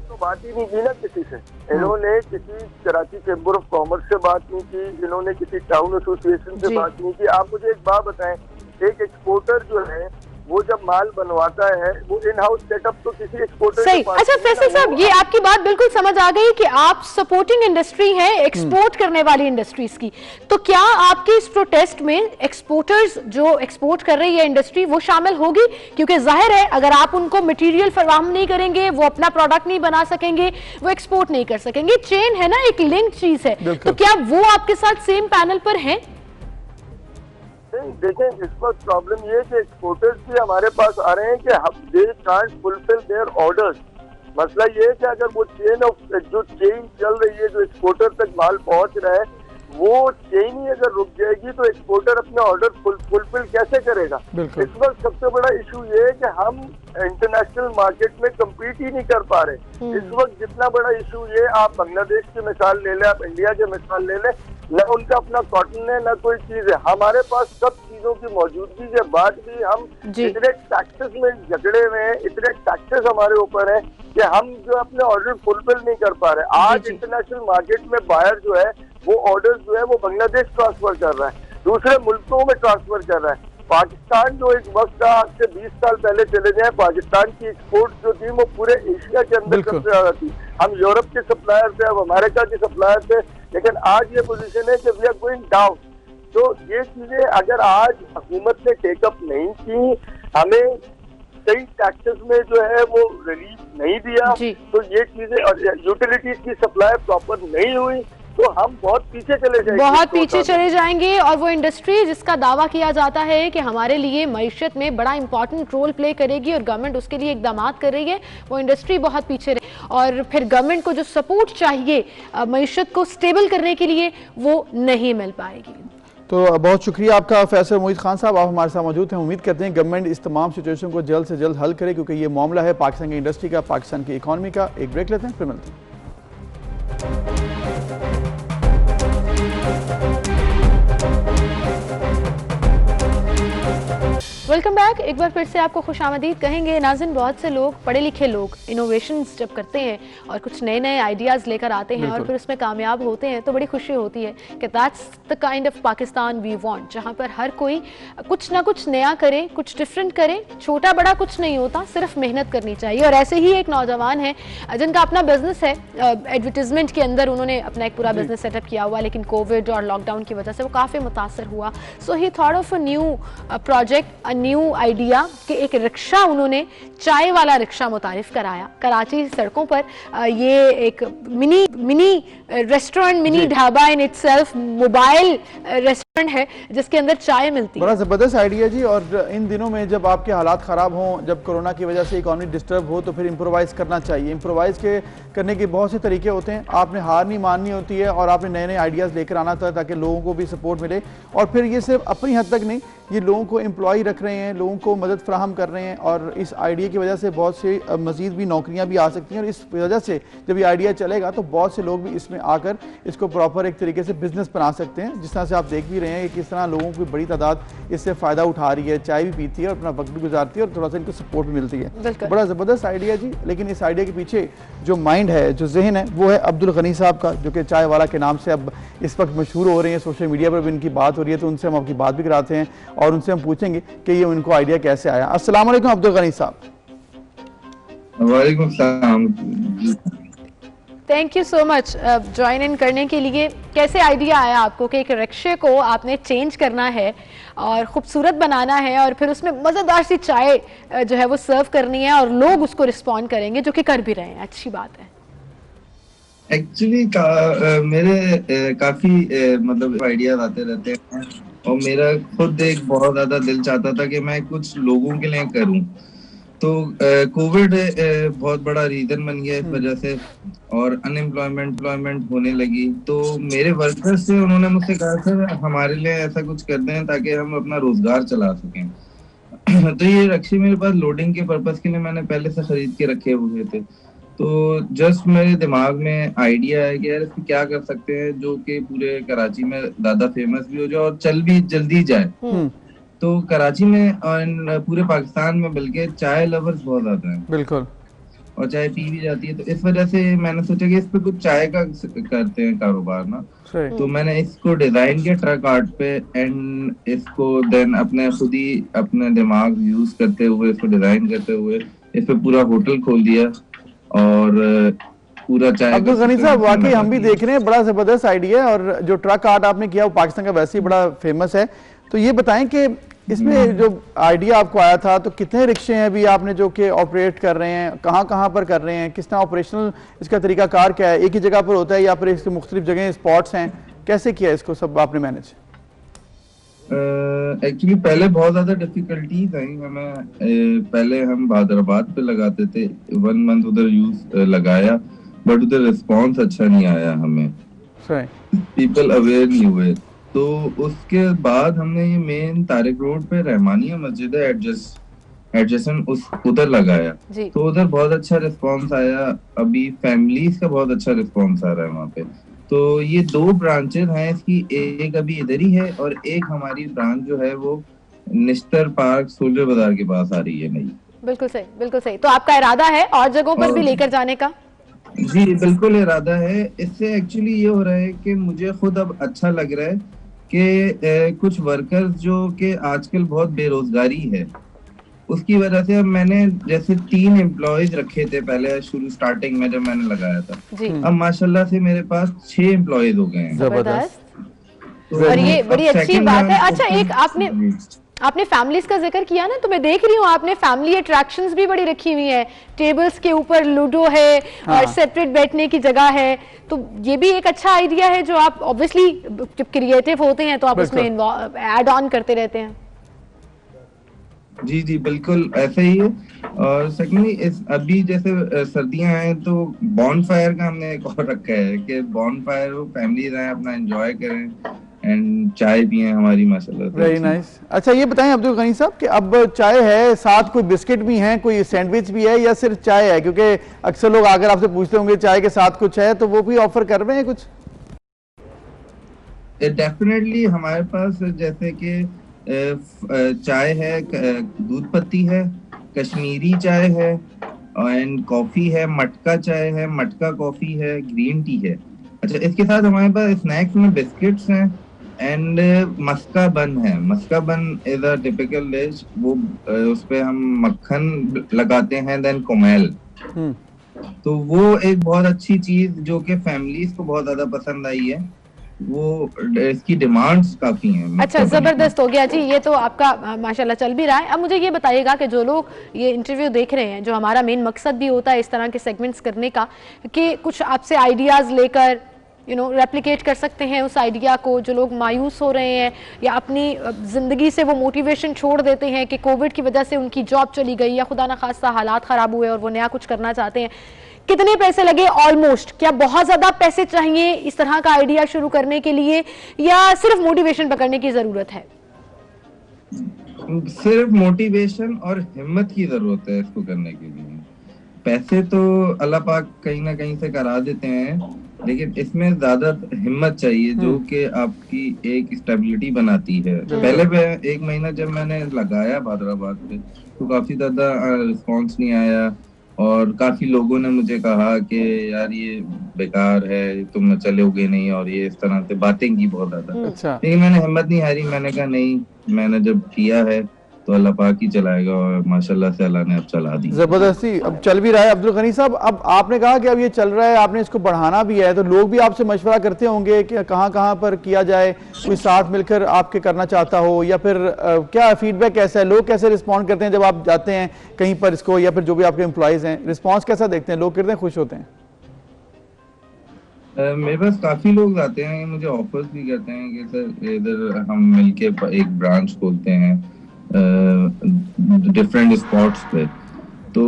तो बात ही नहीं की ना किसी से। इन्होंने किसी कराची चैम्बर ऑफ कॉमर्स से बात नहीं की, इन्होंने किसी टाउन एसोसिएशन से बात नहीं की। आप मुझे एक बात बताएं, एक एक्सपोर्टर जो है वो जब माल बनवाता है वो इन हाउस सेटअप तो किसी एक्सपोर्टर सही। अच्छा फैसल साहब ये आपकी बात बिल्कुल समझ आ गई कि आप सपोर्टिंग इंडस्ट्री है एक्सपोर्ट करने वाली इंडस्ट्रीज की, तो क्या आपके इस प्रोटेस्ट में एक्सपोर्टर्स जो एक्सपोर्ट कर रही है इंडस्ट्री वो शामिल होगी? क्योंकि जाहिर है अगर आप उनको मटेरियल फराहम नहीं करेंगे वो अपना प्रोडक्ट नहीं बना सकेंगे, वो एक्सपोर्ट नहीं कर सकेंगे। चेन है ना, एक लिंक चीज है, तो क्या वो आपके साथ सेम पैनल पर है? देखें इस वक्त प्रॉब्लम ये है कि एक्सपोर्टर्स भी हमारे पास आ रहे हैं कि they can't fulfil there orders. मसला ये है कि अगर वो जो चेन चल रही है जो एक्सपोर्टर तक माल पहुंच रहा है वो चेन ही अगर रुक जाएगी तो एक्सपोर्टर अपने ऑर्डर फुलफिल कैसे करेगा? इस वक्त सबसे बड़ा इशू ये है कि हम इंटरनेशनल मार्केट में कम्पीट ही नहीं कर पा रहे। इस वक्त जितना बड़ा इशू ये, आप बांग्लादेश की मिसाल ले लें, आप इंडिया की मिसाल ले लें, न उनका अपना कॉटन है न कोई चीज है। हमारे पास सब चीजों की मौजूदगी के बाद भी हम इतने टैक्सेस में जकड़े हुए हैं, इतने टैक्सेस हमारे ऊपर है कि हम जो अपने ऑर्डर फुलफिल नहीं कर पा रहे। आज इंटरनेशनल मार्केट में बायर जो है वो ऑर्डर जो है वो बांग्लादेश ट्रांसफर कर रहा है, दूसरे मुल्कों में ट्रांसफर कर रहा है। पाकिस्तान जो एक वक्त था आज से 20 साल पहले चले जाए, पाकिस्तान की एक्सपोर्ट जो थी वो पूरे एशिया के अंदर सबसे ज्यादा थी। हम यूरोप के सप्लायर थे, अब अमेरिका के सप्लायर थे, लेकिन आज ये पोजीशन है कि वी आर गोइंग डाउन। तो ये चीजें अगर आज हुकूमत ने टेकअप नहीं की, हमें कई टैक्सेस में जो है वो रिलीफ नहीं दिया, तो ये चीजें और यूटिलिटीज की सप्लाई प्रॉपर नहीं हुई तो हम बहुत पीछे चले जाएंगे, बहुत पीछे चले जाएंगे। और वो इंडस्ट्री जिसका दावा किया जाता है कि हमारे लिए मईशत में बड़ा इंपॉर्टेंट रोल प्ले करेगी और गवर्नमेंट उसके लिए इकदाम कर रही है, वो इंडस्ट्री बहुत पीछे रहे और फिर गवर्नमेंट को जो सपोर्ट चाहिए मईशत को स्टेबल करने के लिए वो नहीं मिल पाएगी। तो बहुत शुक्रिया आपका फैसल मोहित खान साहब, आप हमारे साथ मौजूद हैं। उम्मीद करते हैं गवर्नमेंट इस तमाम सिचुएशन को जल्द से जल्द हल करे क्योंकि ये मामला है पाकिस्तान की इंडस्ट्री का, पाकिस्तान की इकॉनमी का। एक ब्रेक लेते हैं फिर मिलते हैं। Welcome back. एक बार फिर से आपको खुशामदीद कहेंगे। नाज़रीन, बहुत से लोग, पढ़े लिखे लोग इनोवेशंस जब करते हैं और कुछ नए नए आइडियाज़ लेकर आते हैं और फिर उसमें कामयाब होते हैं तो बड़ी खुशी होती है कि that's the kind of Pakistan we want, जहाँ पर हर कोई कुछ ना कुछ नया करे, कुछ डिफरेंट करे। छोटा बड़ा कुछ नहीं होता, सिर्फ मेहनत करनी चाहिए। और ऐसे ही एक नौजवान है जिनका अपना बिजनेस है, एडवर्टीजमेंट के अंदर उन्होंने अपना एक पूरा बिजनेस सेटअप किया हुआ, लेकिन कोविड और लॉकडाउन की वजह से वो काफ़ी मुतासर हुआ। So he thought of a new project, new idea कि एक रिक्शा उन्होंने चाय वाला रिक्शा मुतारिफ कराया। कराची सड़कों पर ये एक mini restaurant, mini dhaba in itself, mobile restaurant है जिसके अंदर चाय मिलती है। बड़ा ज़बरदस्त आइडिया जी। और इन दिनों में जब आपके हालात ख़राब हों, जब कोरोना की वजह से इकॉनमी डिस्टर्ब हो, तो फिर इम्प्रोवाइज़ करना चाहिए। इम्प्रोवाइज़ करने के बहुत से तरीके होते हैं। आपने हार नहीं माननी होती है और आपने नए नए आइडियाज़ लेकर आना था ताकि लोगों को भी सपोर्ट मिले। और फिर ये सिर्फ अपनी हद तक नहीं, ये लोगों को एम्प्लॉय रख रहे हैं, लोगों को मदद फराहम कर रहे हैं और इस आइडिया की वजह से बहुत से मज़ीद भी नौकरियाँ भी आ सकती हैं। और इस वजह से जब ये आइडिया चलेगा तो बहुत से लोग भी इसमें आकर इसको प्रॉपर एक तरीके से बिजनेस बना सकते हैं। जिस तरह से आप देख भी रहे हैं कि किस तरह लोगों की बड़ी तादाद इससे फ़ायदा उठा रही है, चाय भी पीती है और अपना वक्त भी गुजारती है और थोड़ा सा इनको सपोर्ट भी मिलती है। तो बड़ा ज़बरदस्त आइडिया जी। लेकिन इस आइडिया के पीछे जो माइंड है, जो जहन है, वो है अब्दुल गनी साहब का, जो कि चाय वाला के नाम से अब इस वक्त मशहूर हो रहे हैं। सोशल मीडिया पर भी इनकी बात हो रही है, तो उनसे हम आपकी बात भी कराते हैं और उनसे हम पूछेंगे कि ये उनको आइडिया कैसे आया। अस्सलाम वालेकुम अब्दुल गनी साहब। वालेकुम सलाम। Thank you so much join in करने के लिए। कैसे आइडिया आया आपको कि एक रिक्शे को आपने चेंज करना है और खूबसूरत बनाना है और फिर उसमें मज़ेदार सी चाय जो है वो सर्व करनी है और लोग उसको रिस्पॉन्ड करेंगे, जो कि कर भी रहे हैं। अच्छी बात है। एक्चुअली मेरे काफी मतलब आइडियाज आते रहते हैं और मेरा खुद एक बहुत ज्यादा दिल चाहता था कि मैं कुछ लोगों के लिए करूं। तो कोविड बहुत बड़ा रीजन बन गया इस वजह से और अनएम्प्लॉयमेंट होने लगी। तो मेरे वर्कर्स से उन्होंने मुझसे कहा सर हमारे लिए ऐसा कुछ कर दें ताकि हम अपना रोजगार चला सकें। तो ये रिक्शे मेरे पास लोडिंग के पर्पस के लिए मैंने पहले से खरीद के रखे हुए थे। तो जस्ट मेरे दिमाग में आइडिया है कि यार इसको क्या कर सकते हैं जो कि पूरे कराची में ज्यादा फेमस भी हो जाए और चल भी जल्दी जाए। तो कराची में और पूरे पाकिस्तान में बल्कि चाय लवर्स बहुत ज्यादा हैं। बिल्कुल। और चाय पी भी जाती है, तो इस वजह से मैंने सोचा कि इस पे कुछ चाय का करते हैं कारोबार ना। तो मैंने इसको डिजाइन किया ट्रक आर्ट पे एंड इसको देन अपने खुद ही अपने दिमाग यूज करते हुए इसको डिजाइन करते हुए इस पे पूरा होटल खोल दिया और पूरा चाय। अब्दुल गनी साहब, वाकई हम भी देख रहे हैं बड़ा जबरदस्त आइडिया है और जो ट्रक आर्ट आपने किया वो पाकिस्तान का वैसे ही बड़ा फेमस है। तो ये बताएं कि इसमें जो आइडिया आपको आया था तो कितने रिक्शे हैं अभी आपने जो कि ऑपरेट कर रहे हैं, कहाँ पर कर रहे हैं, किस तरह ऑपरेशनल इसका तरीकाकार क्या है, एक ही जगह पर होता है या फिर इसके मुख्तलिफ जगह स्पॉट्स हैं, कैसे किया इसको सब आपने मैनेज? एक्चुअली पहले बहुत ज्यादा डिफिकल्टीज आई हमें। पहले हम हैदराबाद पे लगाते थे, 1 मंथ उधर यूज लगाया बट उधर रिस्पॉन्स अच्छा नहीं आया हमें, पीपल अवेयर नहीं हुए। तो उसके बाद हमने ये मेन तारिक रोड पे रहमानिया मस्जिद है एडजस्टन उधर लगाया। तो उधर बहुत अच्छा रिस्पॉन्स आया। अभी फैमिलीज का बहुत अच्छा रिस्पॉन्स आ रहा है वहाँ पे। तो ये 2 ब्रांचेस हैं इसकी, एक अभी इधर ही है और एक हमारी ब्रांच जो है वो निश्तर पार्क सोल्जर बाजार के पास आ रही है नई। बिल्कुल सही, बिल्कुल सही। तो आपका इरादा है और जगहों पर भी लेकर जाने का? जी बिल्कुल इरादा है। इससे एक्चुअली ये हो रहा है कि मुझे खुद अब अच्छा लग रहा है कि कुछ वर्कर्स जो कि आजकल बहुत बेरोजगारी है उसकी वजह से अब मैंने जैसे 3 एम्प्लॉयज रखे थे पहले शुरू स्टार्टिंग में जब मैंने लगाया था, अब माशाल्लाह से मेरे पास 6 एम्प्लॉयज हो गए हैं। जबरदस्त। और ये बड़ी अच्छी बात है। अच्छा, एक आपने फैमिलीज का जिक्र किया ना, तो मैं देख रही हूँ आपने फैमिली अट्रैक्शंस भी बड़ी रखी हुई है। टेबल्स के ऊपर लूडो है और सेपरेट बैठने की जगह है। तो ये भी एक अच्छा आइडिया है जो आप ऑब्वियसली जब क्रिएटिव होते हैं तो आप उसमें ऐड ऑन करते रहते हैं। जी बिल्कुल ऐसा ही है। और सेकंडली अभी जैसे सर्दियां हैं तो बॉन फायर का हमने एक और रखा है कि बॉन फायर वो फैमिलीज आए अपना एंजॉय करें एंड चाय पिए हमारी माशाल्लाह। Very nice. अच्छा ये बताएं अब्दुल गनी साहब कि अब चाय है, साथ कोई बिस्किट भी हैं, कोई सैंडविच भी है या सिर्फ चाय है? क्योंकि अक्सर लोग अगर आपसे पूछते होंगे चाय के साथ कुछ है तो वो भी ऑफर कर रहे हैं कुछ? डेफिनेटली हमारे पास जैसे कि चाय है, दूध पत्ती है, कश्मीरी चाय है एंड कॉफी है, मटका चाय है, मटका कॉफी है, ग्रीन टी है। अच्छा इसके साथ हमारे पास स्नैक्स में बिस्किट्स हैं एंड मस्का बन है। मस्का बन इज अ टिपिकल डिश, वो उस पे हम मक्खन लगाते हैं देन कोमेल। तो वो एक बहुत अच्छी चीज जो कि फैमिलीज को बहुत ज्यादा पसंद आई है, वो इसकी डिमांड्स काफी हैं। अच्छा जबरदस्त हो गया जी, ये तो आपका माशाल्लाह चल भी रहा है। अब मुझे ये बताइएगा कि जो लोग ये इंटरव्यू देख रहे हैं, जो हमारा मेन मकसद भी होता है इस तरह के सेगमेंट्स करने का कि कुछ आपसे आइडियाज लेकर रेप्लिकेट कर सकते हैं उस आइडिया को, जो लोग मायूस हो रहे हैं या अपनी ज़िंदगी से वो मोटिवेशन छोड़ देते हैं कि कोविड की वजह से उनकी जॉब चली गई या खुदा न खास्ता हालात ख़राब हुए और वो नया कुछ करना चाहते हैं। कितने पैसे लगे ऑलमोस्ट? क्या बहुत ज़्यादा पैसे चाहिए इस तरह का आइडिया शुरू करने के लिए या सिर्फ मोटिवेशन पकड़ने की ज़रूरत है? सिर्फ मोटिवेशन और हिम्मत की जरूरत है इसको करने के लिए। पैसे तो अल्लाह पाक कहीं ना कहीं से करा देते हैं, लेकिन इसमें ज्यादा हिम्मत चाहिए जो कि आपकी एक स्टेबिलिटी बनाती है। पहले 1 महीना जब मैंने लगाया हैदराबाद पे तो काफी ज्यादा रिस्पॉन्स नहीं आया और काफी लोगों ने मुझे कहा कि यार ये बेकार है, तुम चलोगे नहीं, और ये इस तरह से बातें की बहुत ज्यादा। अच्छा। लेकिन मैंने हिम्मत नहीं हारी, मैंने कहा नहीं, मैंने जब किया है तो अल्लाह पाक ही चलाएगा और माशाल्लाह से अल्लाह ने अब चला दी। जबरदस्ती अब चल भी रहा है। अब्दुल गनी साहब, अब आपने कहा कि अब ये चल रहा है, आपने इसको बढ़ाना भी है, तो लोग भी आपसे मशवरा करते होंगे कि कहाँ पर किया जाए, कोई साथ मिलकर आपके करना चाहता हो, या फिर क्या फीडबैक कैसा है, लोग कैसे रिस्पॉन्ड करते हैं जब आप जाते हैं कहीं पर इसको, या फिर जो भी आपके एम्प्लॉयज हैं रिस्पॉन्स कैसा देखते हैं, लोग कितने खुश होते हैं? मेरे पास काफी लोग आते हैं, मुझे ऑफर्स भी करते हैं कि सर इधर हम मिलके एक ब्रांच खोलते हैं डिफरेंट स्पॉट्स पे। तो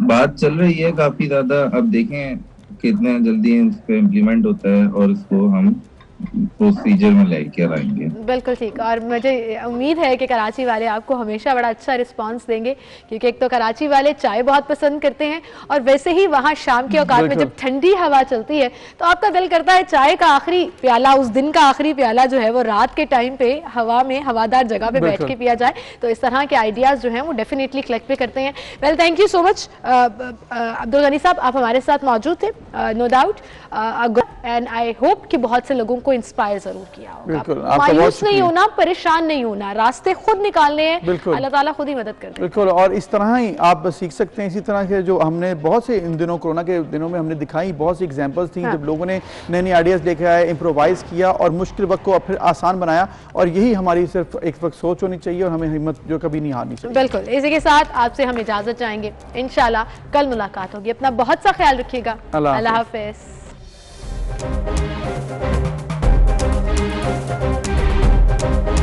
बात चल रही है काफी ज्यादा, अब देखें कितने जल्दी इस पे इम्प्लीमेंट होता है और इसको हम प्रोसीजर में लेके आएंगे। बिल्कुल ठीक, और मुझे उम्मीद है कि कराची वाले आपको हमेशा बड़ा अच्छा रिस्पांस देंगे, क्योंकि एक तो कराची वाले चाय बहुत पसंद करते हैं और वैसे ही वहाँ शाम के औकात में जब ठंडी हवा चलती है तो आपका दिल करता है चाय का आखिरी प्याला, उस दिन का आखिरी प्याला जो है वो रात के टाइम पे हवा में हवादार जगह पे बैठ के पिया जाए। तो इस तरह के आइडियाज जो हैं वो डेफिनेटली कलेक्ट पे करते हैं। Well, thank you so much Abdul Ghani साहब, आप हमारे साथ मौजूद थे, no doubt, and I hope कि बहुत से लोगों को इंस्पायर जरूर किया होगा। मायूस नहीं होना, परेशान नहीं होना, रास्ते खुद निकालने हैं, अल्लाह ताला खुद ही मदद कर दे। बिल्कुल, और इस तरह ही आप सीख सकते हैं। इसी तरह के जो हमने बहुत से इन दिनों कोरोना के दिनों में हमने दिखाई बहुत सी एग्जांपल्स थी, जब लोगों ने नए नए आइडियाज लेके आए, इम्प्रोवाइज किया और मुश्किल वक्त को फिर आसान बनाया। और यही हमारी सिर्फ एक वक्त सोच होनी चाहिए और हमें हिम्मत जो कभी नहीं हारनी चाहिए। बिल्कुल, इसी के साथ आपसे हम इजाजत चाहेंगे, इंशाल्लाह कल मुलाकात होगी। अपना बहुत सा ख्याल रखिएगा, अल्लाह हाफिज।